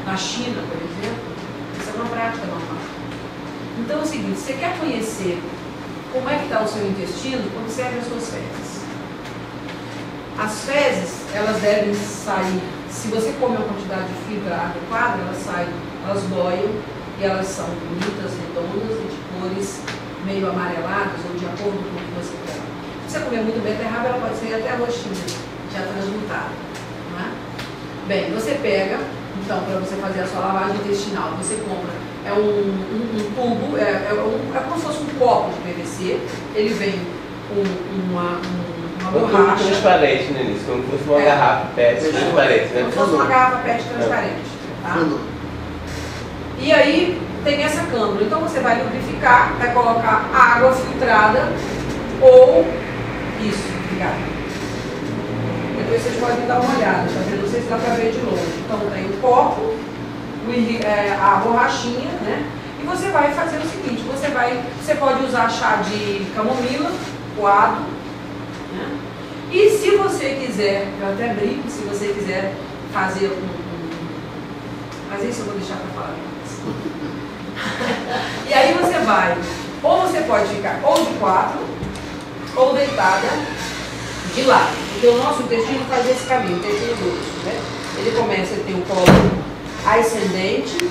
Na China, por exemplo, isso é uma prática normal. Então é o seguinte: você quer conhecer como é que está o seu intestino, observe as suas fezes. As fezes, elas devem sair, se você come uma quantidade de fibra adequada, elas boiam e elas são bonitas, redondas e de cores meio amareladas ou de acordo com o que você quer. Se você comer muito beterraba, ela pode ser até roxinha, já transmutada. Não é? Bem, você pega, então, para você fazer a sua lavagem intestinal, você compra um tubo, é como se fosse um copo de PVC, ele vem com uma borracha. Transparente no início, como se fosse uma garrafa PET transparente, né? Como se fosse uma garrafa PET transparente. Tá? E aí tem essa câmara, então você vai lubrificar, vai colocar água filtrada ou isso, obrigada. Depois vocês podem dar uma olhada, tá vendo? Não sei se dá para ver de longe. Então tem o copo, a borrachinha, né? E você vai fazer o seguinte: você pode usar chá de camomila, coado, né? E se você quiser, eu até brinco, se você quiser fazer mas isso eu vou deixar para falar depois. E aí ou você pode ficar ou de quatro, ou deitada de lado. Porque o nosso intestino faz esse caminho, o intestino grosso, né? Ele tem o colo ascendente,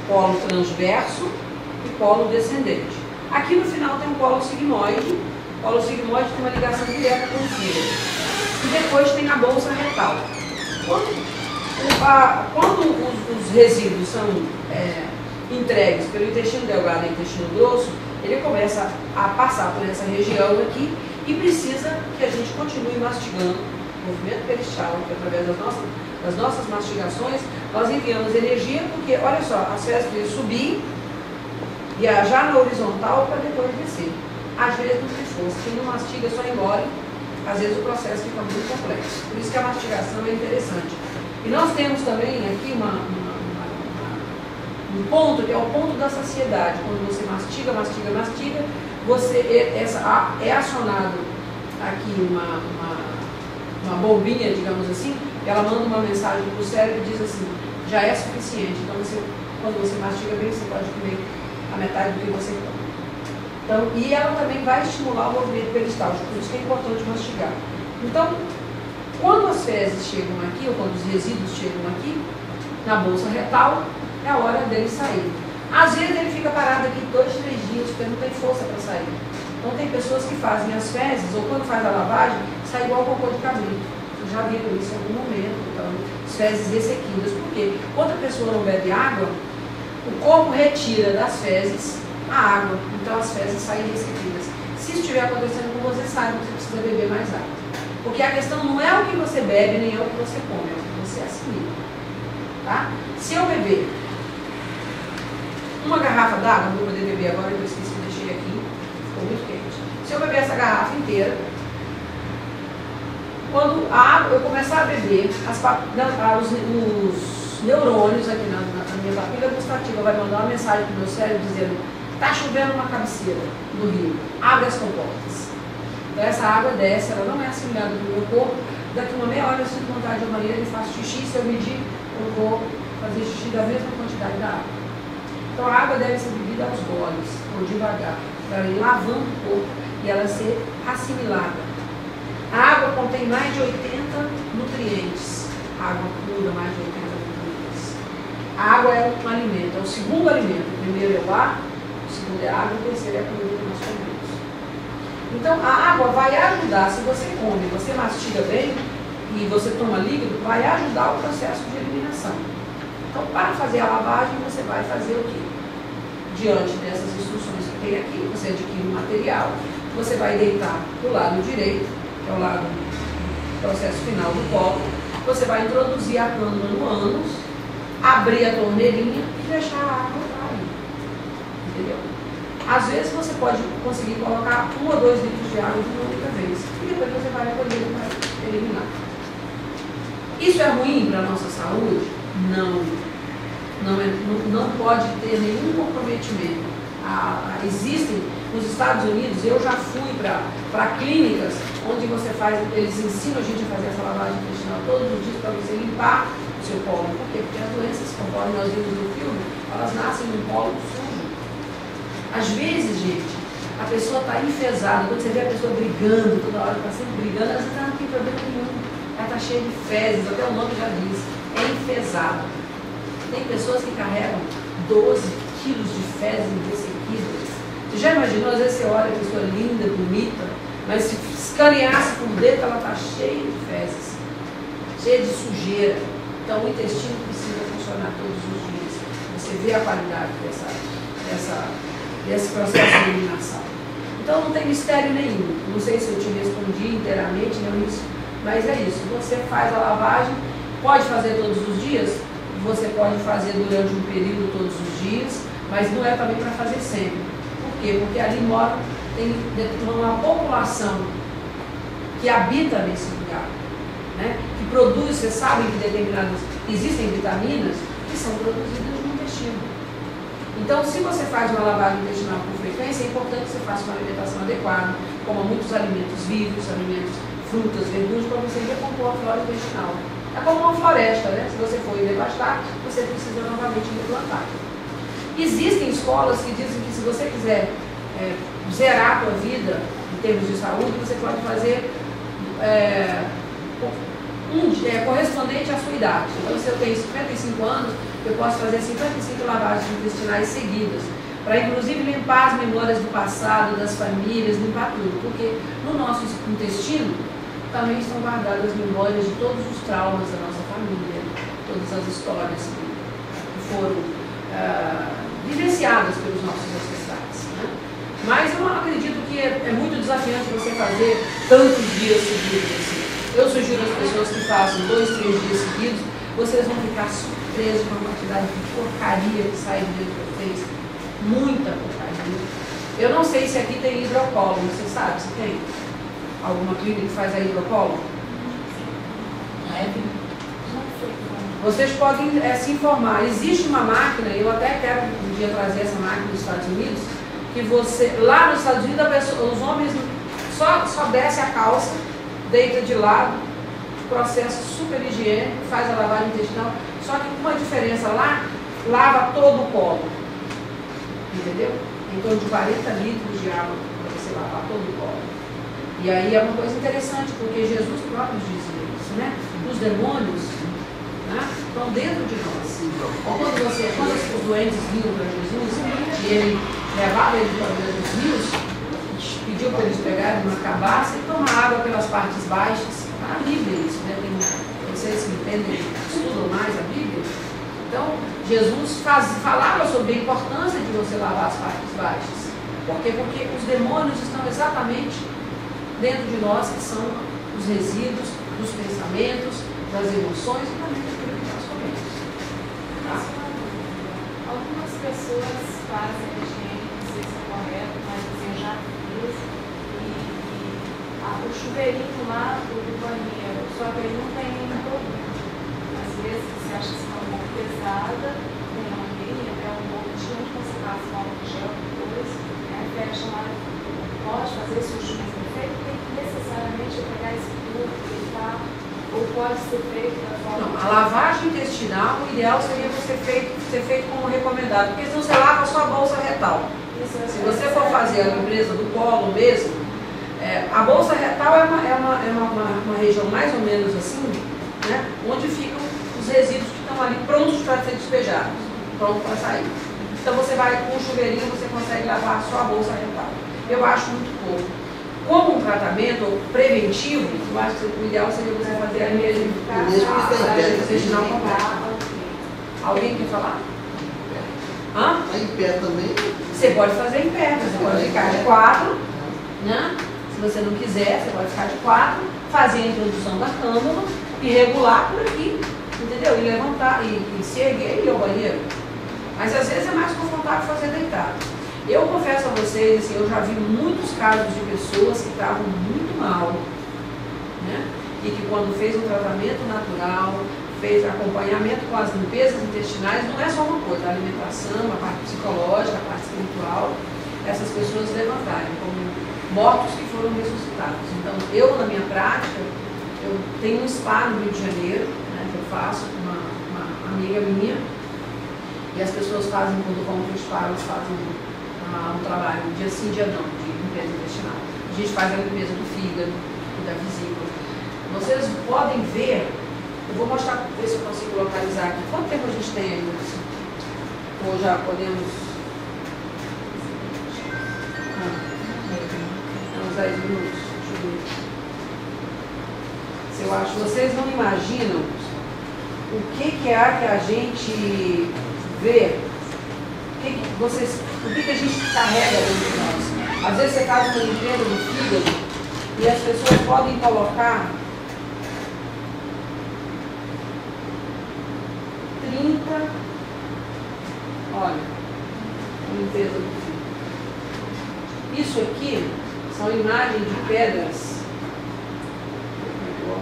colo transverso e colo descendente. Aqui no final tem um colo sigmoide. O colo sigmoide tem uma ligação direta com o fígado. E depois tem a bolsa retal. Quando os resíduos são entregues pelo intestino delgado e intestino grosso, ele começa a passar por essa região aqui e precisa que a gente continue mastigando o movimento peristal, que através das nossas mastigações nós enviamos energia, porque, olha só, as fezes precisam subir, viajar na horizontal para depois descer. Às vezes não tem força, quem não mastiga só engole, às vezes o processo fica muito complexo. Por isso que a mastigação é interessante. E nós temos também aqui um ponto, que é o ponto da saciedade. Quando você mastiga, é acionado aqui uma bombinha, digamos assim, ela manda uma mensagem para o cérebro e diz assim: já é suficiente. Então, quando você mastiga bem, você pode comer a metade do que você come. Então, e ela também vai estimular o movimento peristáltico, por isso que é importante mastigar. Então, quando as fezes chegam aqui, ou quando os resíduos chegam aqui, na bolsa retal, é a hora dele sair. Às vezes ele fica parado aqui 2, 3 dias, porque não tem força para sair. Então tem pessoas que fazem as fezes, ou quando faz a lavagem, sai igual cocô de cabrito. Vocês já viram isso em algum momento, então, as fezes ressequidas. Por quê? Quando a pessoa não bebe água, o corpo retira das fezes a água, então as fezes saem ressequidas. Se isso estiver acontecendo com você, saiba que você precisa beber mais água. Porque a questão não é o que você bebe, nem é o que você come, é o que você assimila. Tá? Se eu beber uma garrafa d'água, não vou poder beber agora, eu esqueci que eu deixei aqui, ficou ficou muito quente. Se eu beber essa garrafa inteira, quando a água, eu começar a beber, os neurônios aqui na minha papila gustativa vai mandar uma mensagem para o meu cérebro dizendo: está chovendo uma cabeceira no rio, abre as comportas. Então essa água desce, ela não é assimilada no meu corpo. Daqui uma meia hora eu sinto vontade de uma banheira e faço xixi. Se eu medir, eu vou fazer xixi da mesma quantidade da água. Então a água deve ser bebida aos goles, ou devagar, para ir lavando o corpo e ela ser assimilada. A água contém mais de 80 nutrientes. A água pura, mais de 80 nutrientes. A água é um alimento, é o segundo alimento. O primeiro é o ar, o segundo é a água, o terceiro é a comida que nós comemos. Então a água vai ajudar, se você come, você mastiga bem e você toma líquido, vai ajudar o processo de eliminação. Então, para fazer a lavagem, você vai fazer o quê? Diante dessas instruções que tem aqui, você adquire um material, você vai deitar para o lado direito, que é o lado do processo final do copo, você vai introduzir a cânula no ânus, abrir a torneirinha e deixar a água cair. Entendeu? Às vezes você pode conseguir colocar 1 ou 2 litros de água de uma única vez, e depois você vai recolher e vai eliminar. Isso é ruim para a nossa saúde? Não. Não pode ter nenhum comprometimento. Existem, nos Estados Unidos, eu já fui para clínicas onde você faz, eles ensinam a gente a fazer essa lavagem intestinal todos os dias para você limpar o seu colo. Por quê? Porque as doenças, conforme nós vimos no filme, elas nascem num colo sujo. Às vezes, gente, a pessoa está enfesada. Quando você vê a pessoa brigando, toda hora está sempre brigando, ela não tem problema nenhum. Ela está cheia de fezes, até o nome já diz, é enfesada. Tem pessoas que carregam 12 quilos de fezes ressequidas. Você já imaginou? Às vezes você olha a pessoa linda, bonita, mas se escaneasse por dentro, ela está cheia de fezes, cheia de sujeira. Então o intestino precisa funcionar todos os dias. Você vê a qualidade desse processo de eliminação. Então não tem mistério nenhum. Não sei se eu te respondi inteiramente, não isso, mas é isso. Você faz a lavagem, pode fazer todos os dias, você pode fazer durante um período todos os dias, mas não é também para fazer sempre. Por quê? Porque ali mora, tem uma população que habita nesse lugar, né? Que produz, você sabe que existem vitaminas que são produzidas no intestino. Então, se você faz uma lavagem intestinal com frequência, é importante que você faça uma alimentação adequada, coma muitos alimentos vivos, alimentos, frutas, verduras, para você recompor a flora intestinal. É como uma floresta, né? Se você for devastar, você precisa novamente replantar. Existem escolas que dizem que se você quiser zerar a sua vida em termos de saúde, você pode fazer correspondente à sua idade. Então, se eu tenho 55 anos, eu posso fazer 55 lavagens intestinais seguidas, para inclusive limpar as memórias do passado, das famílias, limpar tudo, porque no nosso intestino também estão guardadas as memórias de todos os traumas da nossa família, todas as histórias que foram vivenciadas pelos nossos ancestrais, né? Mas eu não acredito que é muito desafiante você fazer tantos dias seguidos assim. Eu sugiro às pessoas que façam 2, 3 dias seguidos, vocês vão ficar surpresos com a quantidade de porcaria que sai de dentro de vocês. Muita porcaria. Eu não sei se aqui tem hidrocolo, você sabe se tem? Alguma clínica que faz a hidrocolo? Vocês podem se informar. Existe uma máquina, eu até quero um dia trazer essa máquina dos Estados Unidos, que você, lá nos Estados Unidos, os homens só desce a calça, deita de lado, processo super higiênico, faz a lavagem intestinal, só que com uma diferença lá, lava todo o colo. Entendeu? Em torno de 40 litros de água para você lavar todo o colo. E aí é uma coisa interessante, porque Jesus próprio dizia isso, né? Os demônios, né, estão dentro de nós. Quando os doentes vinham para Jesus e ele levava eles para dentro dos rios, pediu para eles pegarem uma cabaça e tomar água pelas partes baixas. A Bíblia isso, né? Vocês que entendem, estudam mais a Bíblia. Então, Jesus falava sobre a importância de você lavar as partes baixas. Por quê? Porque os demônios estão exatamente dentro de nós, que são os resíduos dos pensamentos, das emoções e também daquilo que nós comemos. Tá? Algumas pessoas fazem a higiene, não sei se é correto, mas eu já vi dias. O chuveirinho lá do banheiro, só que ele não tem nenhum produto. Às vezes você acha que está um pouco pesada, tem uma linha, é um pouco de onde você passa o álcool gel depois, aí fecha lá, pode fazer se o chuva ser feito, tem que necessariamente pegar esse tubo que está, ou pode ser feito da forma. Não, a lavagem intestinal, o ideal seria você ser feito como recomendado, porque senão você lava a sua bolsa retal. Se você for fazer a limpeza do colo mesmo, a bolsa retal é uma região mais ou menos assim, né, onde ficam os resíduos que estão ali prontos para ser despejados, prontos para sair. Então você vai com o chuveirinho, você consegue lavar a sua bolsa retal. Eu acho muito pouco. Como um tratamento preventivo, eu acho que o ideal seria você fazer a limpeza intestinal completa. Alguém quer falar? Hã? Em pé também? Você pode fazer em pé, você pode ficar de 4, né? Se você não quiser, você pode ficar de 4, fazer a introdução da cânula e regular por aqui, entendeu? E levantar, e se erguer e ir ao banheiro. Mas às vezes é mais confortável fazer deitado. Eu confesso a vocês, assim, eu já vi muitos casos de pessoas que estavam muito mal, né? E que quando fez um tratamento natural, fez acompanhamento com as limpezas intestinais, não é só uma coisa, a alimentação, a parte psicológica, a parte espiritual, essas pessoas levantarem como mortos que foram ressuscitados. Então, eu, na minha prática, eu tenho um spa no Rio de Janeiro, né, que eu faço com uma amiga minha, e as pessoas fazem, quando vão para o spa, elas fazem um trabalho dia sim, dia não, de limpeza intestinal. A gente faz a limpeza do fígado e da vesícula. Vocês podem ver, eu vou mostrar, ver se eu consigo localizar aqui. Quanto tempo a gente tem aí, Lúcia? Ou já podemos... uns 10 minutos, deixa eu ver. Se eu acho, vocês não imaginam o que é que a gente vê, o que a gente carrega dentro de nós. Às vezes você faz uma limpeza do fígado e as pessoas podem colocar 30, olha, limpeza do fígado. Isso aqui são imagens de pedras. Não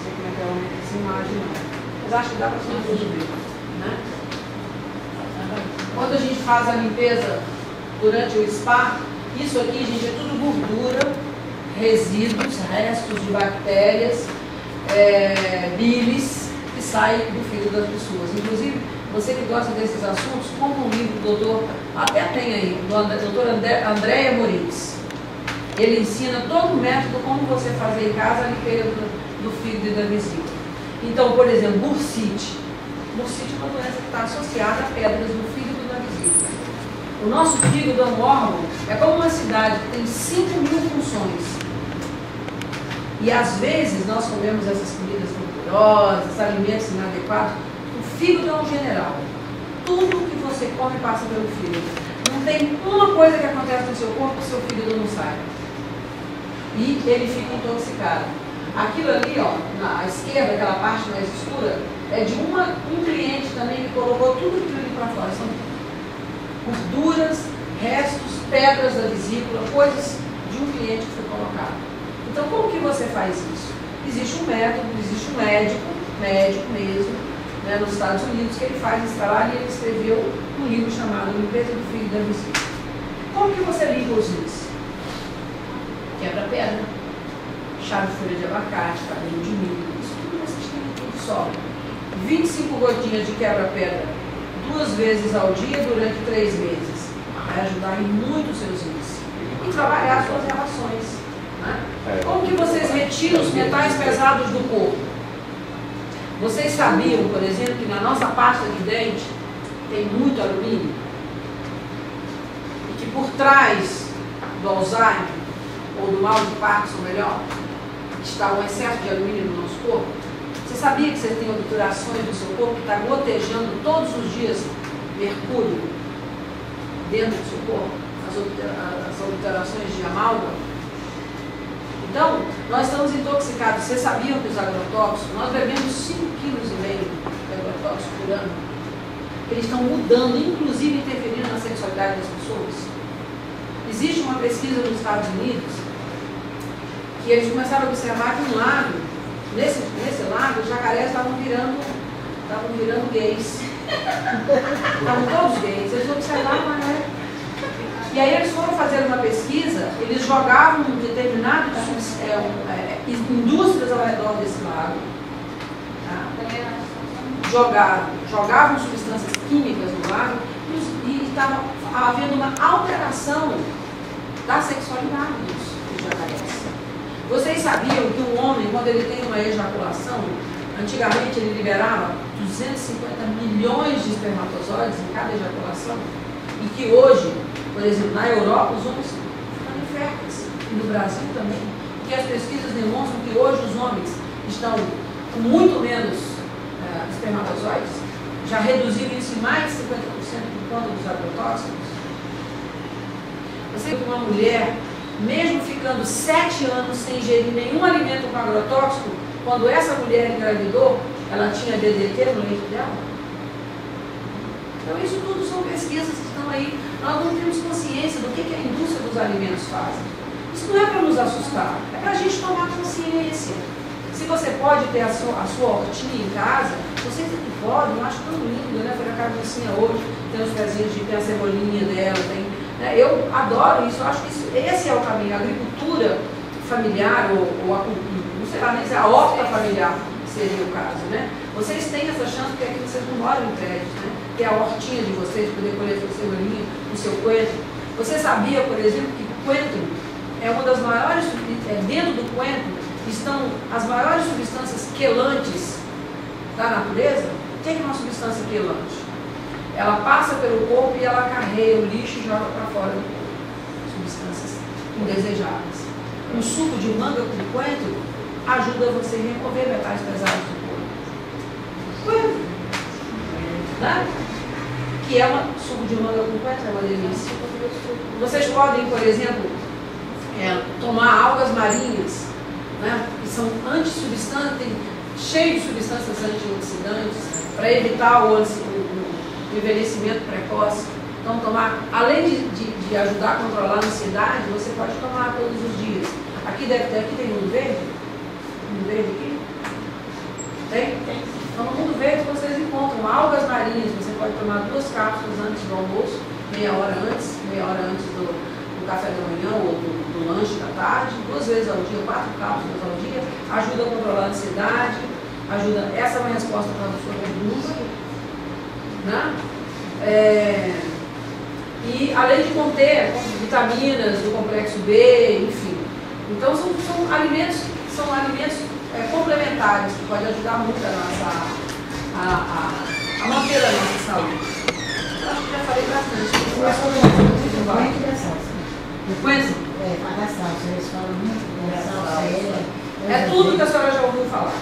sei como é que eu aumento essa imagem, não. Mas acho que dá para todo mundo ver, né? Quando a gente faz a limpeza durante o spa, isso aqui, gente, é tudo gordura, resíduos, restos de bactérias, bilis que saem do fígado das pessoas. Inclusive, você que gosta desses assuntos, compra um livro do doutor, até tem aí, do doutor Andréa Moritz. Ele ensina todo o método como você fazer em casa a limpeza do fígado e da vesícula. Então, por exemplo, bursite. Bursite é uma doença que está associada a pedras no fígado e na vesícula. O nosso fígado é um órgão, é como uma cidade que tem 5.000 funções. E às vezes nós comemos essas comidas gordurosas, alimentos inadequados. O fígado é um general. Tudo que você come passa pelo fígado. Não tem uma coisa que acontece no seu corpo que o seu fígado não sai. E ele fica intoxicado. Aquilo ali, ó, na esquerda, aquela parte mais escura, é de um cliente também que colocou tudo aquilo ali para fora. São gorduras, restos, pedras da vesícula, coisas de um cliente que foi colocado. Então, como que você faz isso? Existe um método, existe um médico mesmo, né, nos Estados Unidos, que ele faz esse trabalho e ele escreveu um livro chamado Limpeza do Fígado e da Vesícula. Como que você limpa os rins? Quebra-pedra, chá de folha de abacate, cabelo de milho, isso tudo vocês têm tudo só. 25 gotinhas de quebra-pedra 2 vezes ao dia durante 3 meses. Vai ajudar em muito os seus rins. E trabalhar as suas relações. Né? Como que vocês retiram os metais pesados do corpo? Vocês sabiam, por exemplo, que na nossa pasta de dente tem muito alumínio? E que por trás do Alzheimer, ou do mal de Parkinson, melhor, está um excesso de alumínio no nosso corpo? Você sabia que você tem obturações no seu corpo que está gotejando todos os dias mercúrio dentro do seu corpo? As obturações de amálgama? Então, nós estamos intoxicados. Vocês sabiam que os agrotóxicos, nós bebemos 5,5 kg de agrotóxicos por ano. que eles estão mudando, inclusive interferindo na sexualidade das pessoas? Existe uma pesquisa nos Estados Unidos que eles começaram a observar que um lago, nesse lago, os jacarés estavam virando gays. Estavam todos gays. Eles observavam, né? E aí eles foram fazer uma pesquisa, eles jogavam determinadas indústrias ao redor desse lago. Tá? Jogavam substâncias químicas no lago e estava havendo uma alteração da sexualidade dos jacarés. Vocês sabiam que um homem, quando ele tem uma ejaculação, antigamente ele liberava 250 milhões de espermatozoides em cada ejaculação, e que hoje, por exemplo, na Europa, os homens ficam inférteis, e no Brasil também, porque as pesquisas demonstram que hoje os homens estão com muito menos espermatozoides, já reduziram isso em mais de 50% por conta dos agrotóxicos. Você vê que uma mulher, mesmo ficando 7 anos sem ingerir nenhum alimento com agrotóxico, quando essa mulher engravidou, ela tinha DDT no leite dela. Então isso tudo são pesquisas que estão aí. Nós não temos consciência do que a indústria dos alimentos faz. Isso não é para nos assustar, é para a gente tomar consciência. Se você pode ter a sua hortinha em casa, vocês que podem, eu acho tão lindo, né? Foi na carnicinha hoje, tem os pezinhos tem a cebolinha dela, tem, né? Eu adoro isso, eu acho que esse é o caminho. A agricultura familiar, ou não sei lá, nem dizer a horta familiar seria o caso, né? Vocês têm essa chance, porque aqui vocês não moram em prédios, né? Ter a hortinha de vocês, poder colher sua cebolinha, o seu coentro. Você sabia, por exemplo, que o coentro é uma das maiores, dentro do coentro estão as maiores substâncias quelantes da natureza? O que é uma substância quelante? Ela passa pelo corpo e ela carrega o lixo e joga para fora do corpo. Substâncias indesejáveis. Um suco de manga com coentro ajuda você a remover metais pesados do corpo. Coentro. Né? Que é um suco de manga com coentro, é uma delícia. Vocês podem, por exemplo, tomar algas marinhas, né, que são antissubstâncias, cheios de substâncias antioxidantes, para evitar o envelhecimento precoce. Então, além de ajudar a controlar a ansiedade, você pode tomar todos os dias. Aqui tem mundo verde? Mundo verde aqui? Tem? Tem. Então, no mundo verde vocês encontram algas marinhas. Você pode tomar 2 cápsulas antes do almoço, meia hora antes do café da manhã ou do lanche da tarde, 2 vezes ao dia, 4 cápsulas ao dia, ajuda a controlar a ansiedade, essa é uma resposta para a sua pergunta, né? E além de conter vitaminas do complexo B, enfim. Então são alimentos complementares que podem ajudar muito a manter a nossa saúde. Eu acho que já falei bastante. Coentro? Para a salsa, eles falam muito da salsa. É tudo que a senhora já ouviu falar.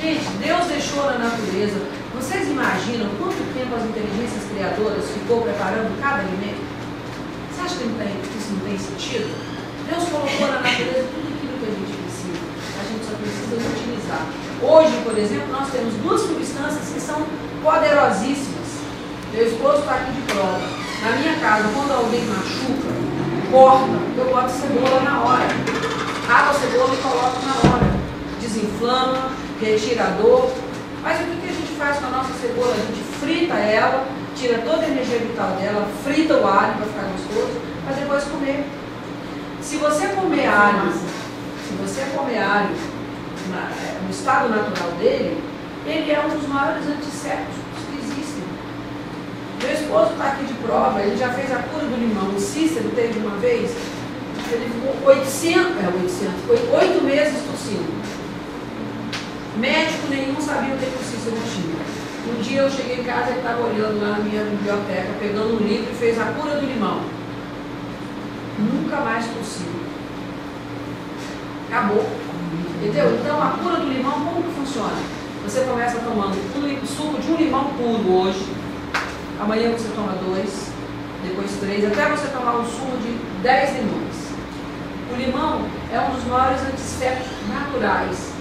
Gente, Deus deixou na natureza. Vocês imaginam quanto tempo as inteligências criadoras ficou preparando cada alimento? Você acha que isso não tem sentido? Deus colocou na natureza tudo aquilo que a gente precisa. A gente só precisa utilizar. Hoje, por exemplo, nós temos 2 substâncias que são poderosíssimas. Meu esposo está aqui de prova. Na minha casa, quando alguém machuca, corta, eu boto cebola na hora. Rabo a cebola e coloco na hora. Desinflama, retira a dor. Mas o que a gente faz com a nossa cebola? A gente frita ela, tira toda a energia vital dela, frita o alho para ficar gostoso, para depois comer. Se você comer alho no estado natural dele, ele é um dos maiores antissépticos que existem. Meu esposo está aqui de prova, ele já fez a cura do limão. O Cícero teve uma vez, ele ficou 8 meses tossindo. Médico nenhum sabia o que o Cícero tinha. Um dia eu cheguei em casa e ele estava olhando lá na minha biblioteca, pegando um livro e fez a cura do limão. Nunca mais tossiu. Acabou. Entendeu? Então a cura do limão, como que funciona? Você começa tomando suco de um limão puro hoje. Amanhã você toma 2, depois 3, até você tomar um sumo de 10 limões. O limão é um dos maiores antissépticos naturais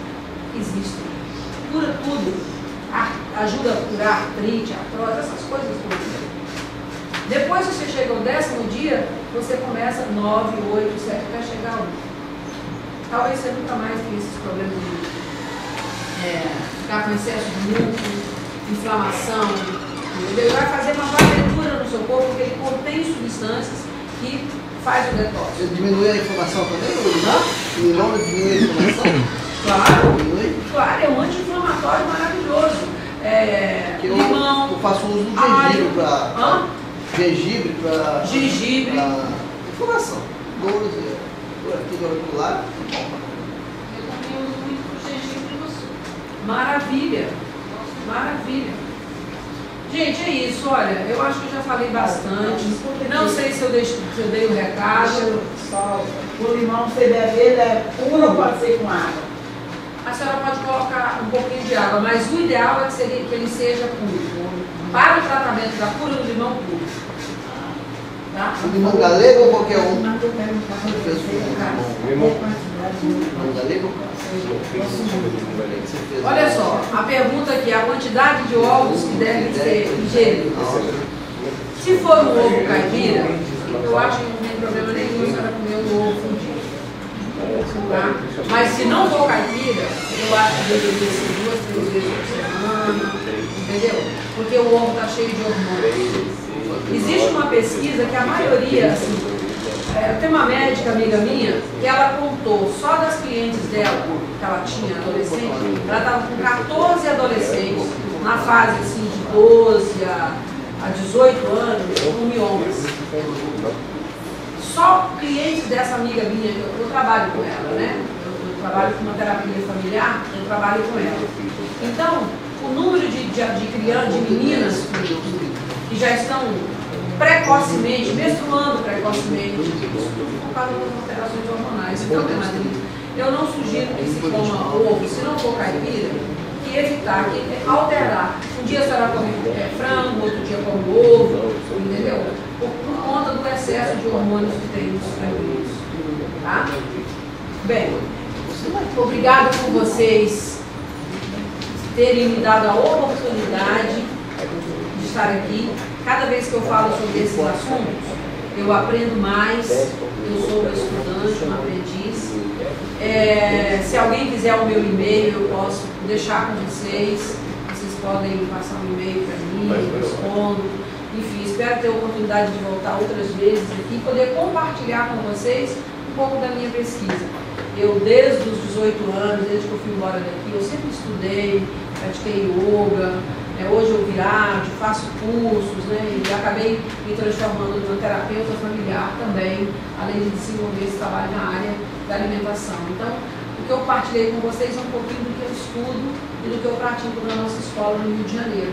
que existem. Cura tudo. ajuda a curar artrite, artrose, essas coisas todas. Depois que você chega ao 10º dia, você começa 9, 8, 7, até chegar a 1. Talvez você nunca mais tenha esses problemas de ficar com excesso de músculo, inflamação, entendeu? Ele vai fazer uma varredura no seu corpo, porque ele contém substâncias que faz o detox. Você diminui a inflamação também? O limão diminui a inflamação? Claro, Diminui? claro, é um anti-inflamatório maravilhoso. Limão, eu faço uso do gengibre para gengibre, inflamação. Dores, aqui do lado. Eu também uso muito gengibre no sul. Maravilha, maravilha. Gente, é isso, olha, eu acho que eu já falei bastante. Não sei se eu dei o recado. O limão você bebe ele é puro ou pode ser com água? A senhora pode colocar um pouquinho de água, mas o ideal é que ele seja puro. Para o tratamento da cura do limão puro. Tá? O limão galego ou qualquer um? Limão galego? Olha só, a pergunta aqui é a quantidade de ovos que devem ser ingeridos. Se for um ovo caipira, eu acho que não tem problema nenhum a senhora comer um ovo fundido. Tá? Mas se não for caipira, eu acho que deveria ser 2, 3 vezes por semana, entendeu? Porque o ovo está cheio de hormônios. Existe uma pesquisa que a maioria, assim, tem uma médica amiga minha que ela contou só das clientes dela, que ela tinha adolescente, ela estava com 14 adolescentes na fase assim, de 12 a 18 anos com miomas. Só clientes dessa amiga minha, eu trabalho com ela, né? Eu trabalho com uma terapia familiar, eu trabalho com ela. Então, o número de crianças, de meninas que já estão precocemente, menstruando precocemente, por causa das alterações hormonais. Então, minha madrinha, eu não sugiro que se coma ovo, se não for caipira, que evitar, que alterar. Um dia a senhora come frango, outro dia come ovo, entendeu? Por conta do excesso de hormônios que tem nos frangos. Tá? Bem, obrigado por vocês terem me dado a oportunidade de estar aqui. Cada vez que eu falo sobre esses assuntos, eu aprendo mais, eu sou uma estudante, uma aprendiz. Se alguém quiser o meu e-mail, eu posso deixar com vocês. Vocês podem passar um e-mail para mim, eu respondo. Enfim, espero ter a oportunidade de voltar outras vezes aqui e poder compartilhar com vocês um pouco da minha pesquisa. Eu, desde os 18 anos, desde que eu fui embora daqui, eu sempre estudei, pratiquei yoga, hoje eu viajo, faço cursos, né, e acabei me transformando numa terapeuta familiar também, além de desenvolver esse trabalho na área da alimentação. Então, o que eu partilhei com vocês é um pouquinho do que eu estudo e do que eu pratico na nossa escola no Rio de Janeiro.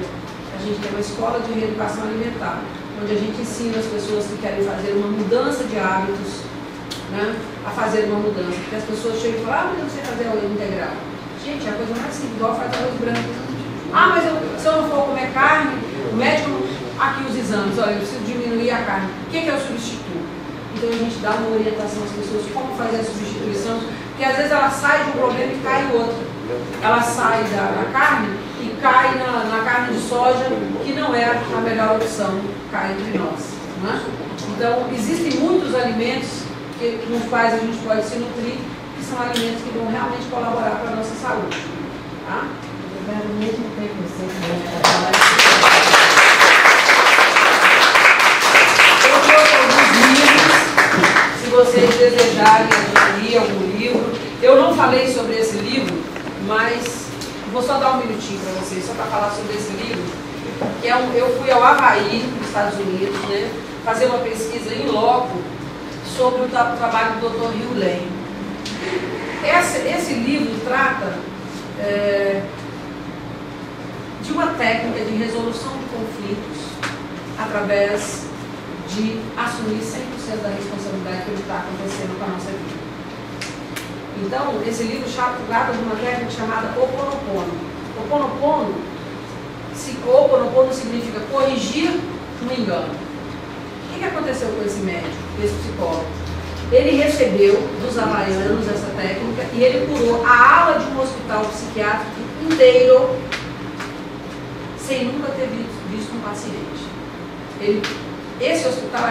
A gente tem uma escola de reeducação alimentar, onde a gente ensina as pessoas que querem fazer uma mudança de hábitos, né, a fazer uma mudança. Porque as pessoas chegam e falam, mas eu não sei fazer arroz integral. Gente, é a coisa mais simples, igual faz arroz branco. Mas se eu não for comer carne, o médico, aqui os exames, olha, eu preciso diminuir a carne. O que eu substituo? Então a gente dá uma orientação às pessoas como fazer a substituição, porque às vezes ela sai de um problema e cai em outro. Ela sai da carne e cai na carne de soja, que não é a melhor opção, cai entre nós. Né? Então, existem muitos alimentos nos quais a gente pode se nutrir, que são alimentos que vão realmente colaborar para a nossa saúde. Tá? Eu quero mesmo ter você Eu trouxe alguns livros, se vocês desejarem adquirir algum livro. Eu não falei sobre esse livro, mas vou só dar um minutinho para vocês, só para falar sobre esse livro. Que eu fui ao Havaí, nos Estados Unidos, né, fazer uma pesquisa em loco sobre o trabalho do Dr. Hugh Lane. Esse livro trata de uma técnica de resolução de conflitos através de assumir 100% da responsabilidade que está acontecendo com a nossa vida. Então, esse livro trata de uma técnica chamada Ho'oponopono. Ho'oponopono significa corrigir um engano. O que aconteceu com esse médico, esse psicólogo? Ele recebeu dos havaianos essa técnica e ele curou a ala de um hospital psiquiátrico inteiro sem nunca ter visto um paciente. Esse hospital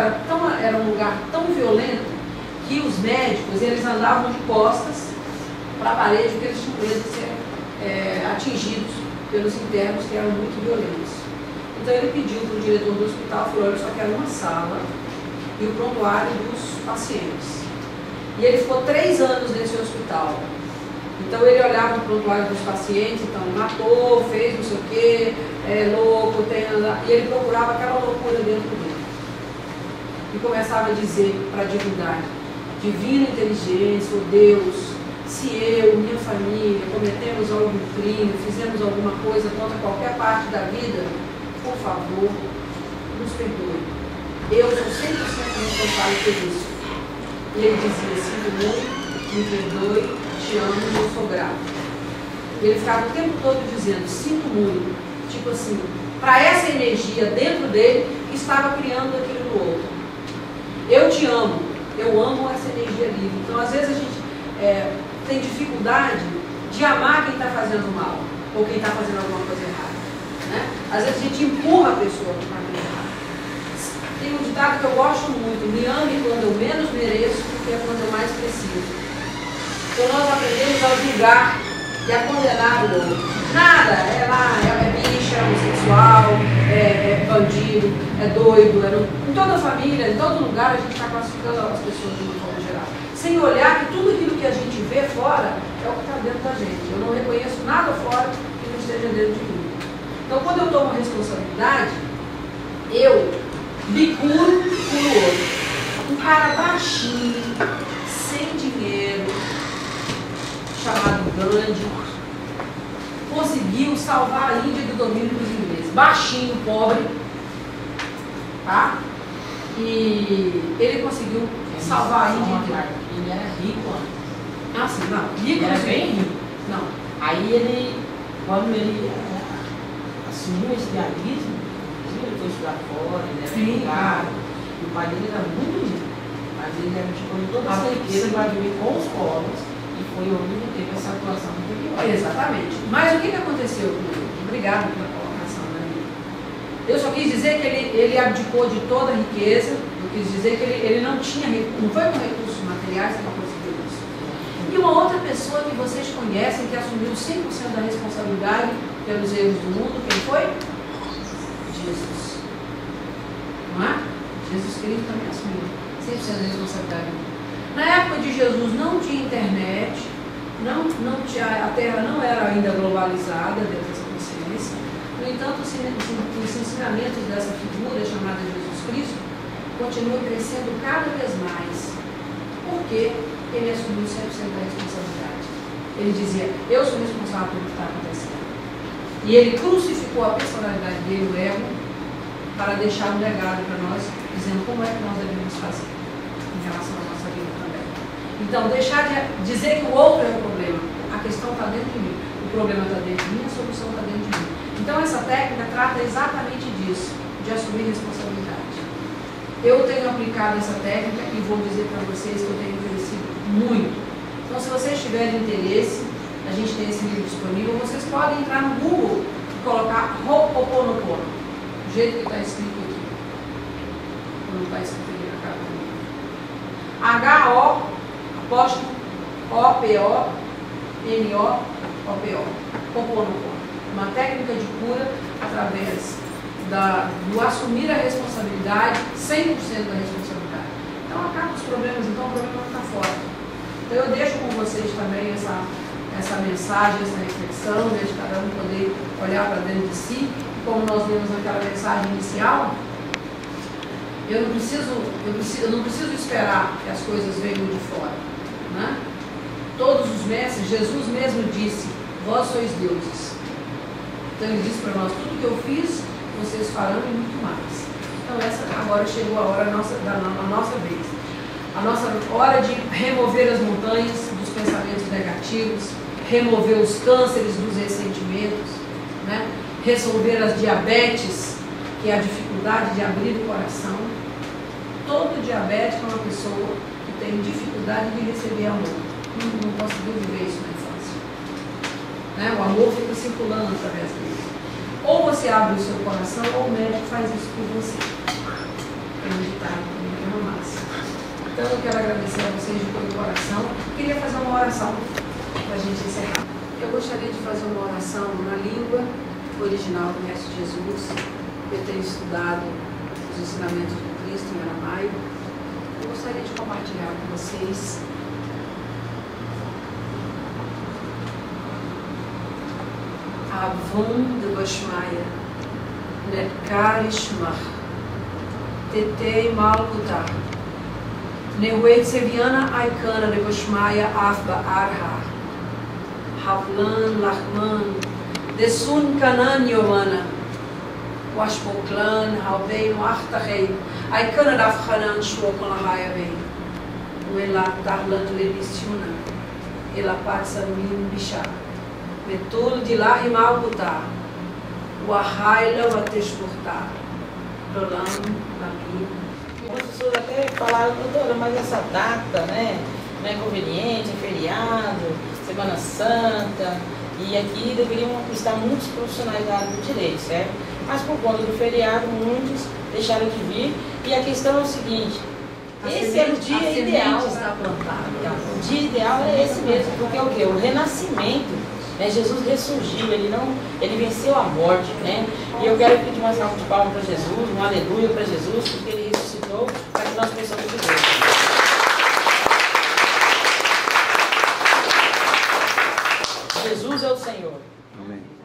era um lugar tão violento que os médicos eles andavam de costas para a parede porque eles tinham medo de ser atingidos pelos internos que eram muito violentos. Então ele pediu para o diretor do hospital, falou, eu só quero uma sala e o prontuário dos pacientes. E ele ficou 3 anos nesse hospital. Então ele olhava o prontuário dos pacientes, então matou, fez não sei o quê, é louco, e ele procurava aquela loucura dentro dele. E começava a dizer para a divindade, divina inteligência, oh Deus, se eu, minha família, cometemos algum crime, fizemos alguma coisa contra qualquer parte da vida, por favor, nos perdoe. Eu sou 100% responsável por isso. E ele dizia, sinto muito, me perdoe, te amo e eu sou grato. E ele ficava o tempo todo dizendo, sinto muito. Tipo assim, para essa energia dentro dele, estava criando aquilo no outro. Eu te amo, eu amo essa energia livre. Então, às vezes a gente tem dificuldade de amar quem está fazendo mal, ou quem está fazendo alguma coisa errada. Né? Às vezes a gente empurra a pessoa para o caminho errado. Tem um ditado que eu gosto muito, me ame quando eu menos mereço, porque é quando eu mais preciso. Então nós aprendemos a julgar e a condenar o outro. Nada, é bicha, é homossexual, é bandido, é doido. Em toda a família, em todo lugar, a gente está classificando as pessoas de uma forma geral. Sem olhar que tudo aquilo que a gente vê fora é o que está dentro da gente. Eu não reconheço nada fora que não esteja dentro de mim. Então, quando eu tomo responsabilidade, eu me curo o outro. Um cara baixinho, sem dinheiro, chamado Gandhi, conseguiu salvar a Índia do domínio dos ingleses. Baixinho, pobre, tá? E ele conseguiu salvar a Índia. Ele era rico antes. Ah, sim, não. Rico, Ele era bem rico. Não. Aí ele, quando ele assumiu esse idealismo, ele foi estudar fora, ele era advogado, e o pai dele era muito rico. Mas ele era tipo toda essa riqueza para viver com os povos, e foi onde ele teve essa atuação interior. Exatamente. Mas o que aconteceu com ele? Obrigado pela colocação, Dani. Eu só quis dizer que ele abdicou de toda a riqueza, eu quis dizer que ele não tinha, não foi com recursos materiais que ele conseguiu isso. E uma outra pessoa que vocês conhecem, que assumiu 100% da responsabilidade pelos erros do mundo, quem foi? Jesus. Não é? Jesus Cristo também assumiu 100% da responsabilidade. Na época de Jesus não tinha internet, a Terra não era ainda globalizada dentro dessa consciência. No entanto, os ensinamentos dessa figura chamada Jesus Cristo continuam crescendo cada vez mais. Porque ele assumiu 100% da responsabilidade. Ele dizia, eu sou responsável pelo que está acontecendo. E ele crucificou a personalidade dele, o ego, para deixar um legado para nós, dizendo como é que nós devemos fazer em relação à nossa vida também. Então, deixar de dizer que o outro é o problema. A questão está dentro de mim. O problema está dentro de mim, a solução está dentro de mim. Então, essa técnica trata exatamente disso, de assumir responsabilidade. Eu tenho aplicado essa técnica e vou dizer para vocês que eu tenho oferecido muito. Então, se vocês tiverem interesse, a gente tem esse livro disponível, vocês podem entrar no Google e colocar Ho'oponopono, do jeito que está escrito aqui. Não está escrito aqui na capa. H-O-O-P-O-N-O-P-O. Ho'oponopono. Uma técnica de cura através do assumir a responsabilidade, 100% da responsabilidade. Então acaba os problemas, então o problema não está fora. Então eu deixo com vocês também essa mensagem, essa reflexão, de cada um poder olhar para dentro de si. Como nós vimos naquela mensagem inicial, eu não preciso esperar que as coisas venham de fora. Né? Todos os mestres, Jesus mesmo disse, vós sois deuses. Então ele disse para nós, tudo que eu fiz, vocês farão e muito mais. Então essa agora chegou a hora da nossa vez. A nossa hora de remover as montanhas dos pensamentos negativos, remover os cânceres dos ressentimentos, né? Resolver as diabetes, que é a dificuldade de abrir o coração. Todo diabético é uma pessoa que tem dificuldade de receber amor. Não conseguiu viver isso na infância. Né? O amor fica circulando através dele. Ou você abre o seu coração, ou o médico faz isso por você. Para evitar que derramasse. Então eu quero agradecer a vocês de todo o coração. Queria fazer uma oração para a gente encerrar. Eu gostaria de fazer uma oração na língua original do Mestre Jesus. Eu tenho estudado os ensinamentos do Cristo em aramaico. Eu gostaria de compartilhar com vocês. Avon de Bashmaya, Netkarishmach, Tetei Malkutar, Newet Seviana Aikana de Bashmaya Afba Arha, Havlan Lachman, Desun Kanan Yovana, Washpoklan, Halvein Wachtachei, Aikana Dafhanan Shwokon Lahayavei, Uelat Tarlan Levisiuna, Elapatsa Min Bishak. Metul de lá e malputar, o arraila o atexportar, rolam aqui. Muitas pessoas até falaram, doutora, mas essa data, né, não é conveniente, é feriado, Semana Santa, e aqui deveriam estar muitos profissionais da área do direito, certo? Mas por conta do feriado, muitos deixaram de vir, e a questão é o seguinte, esse é o dia ideal. Está plantado. O dia ideal é esse mesmo, porque é o quê? O renascimento. Né? Jesus ressurgiu, ele venceu a morte, né? E eu quero pedir uma salva de palmas para Jesus, um aleluia para Jesus, porque ele ressuscitou para que nós possamos viver. Jesus é o Senhor. Amém.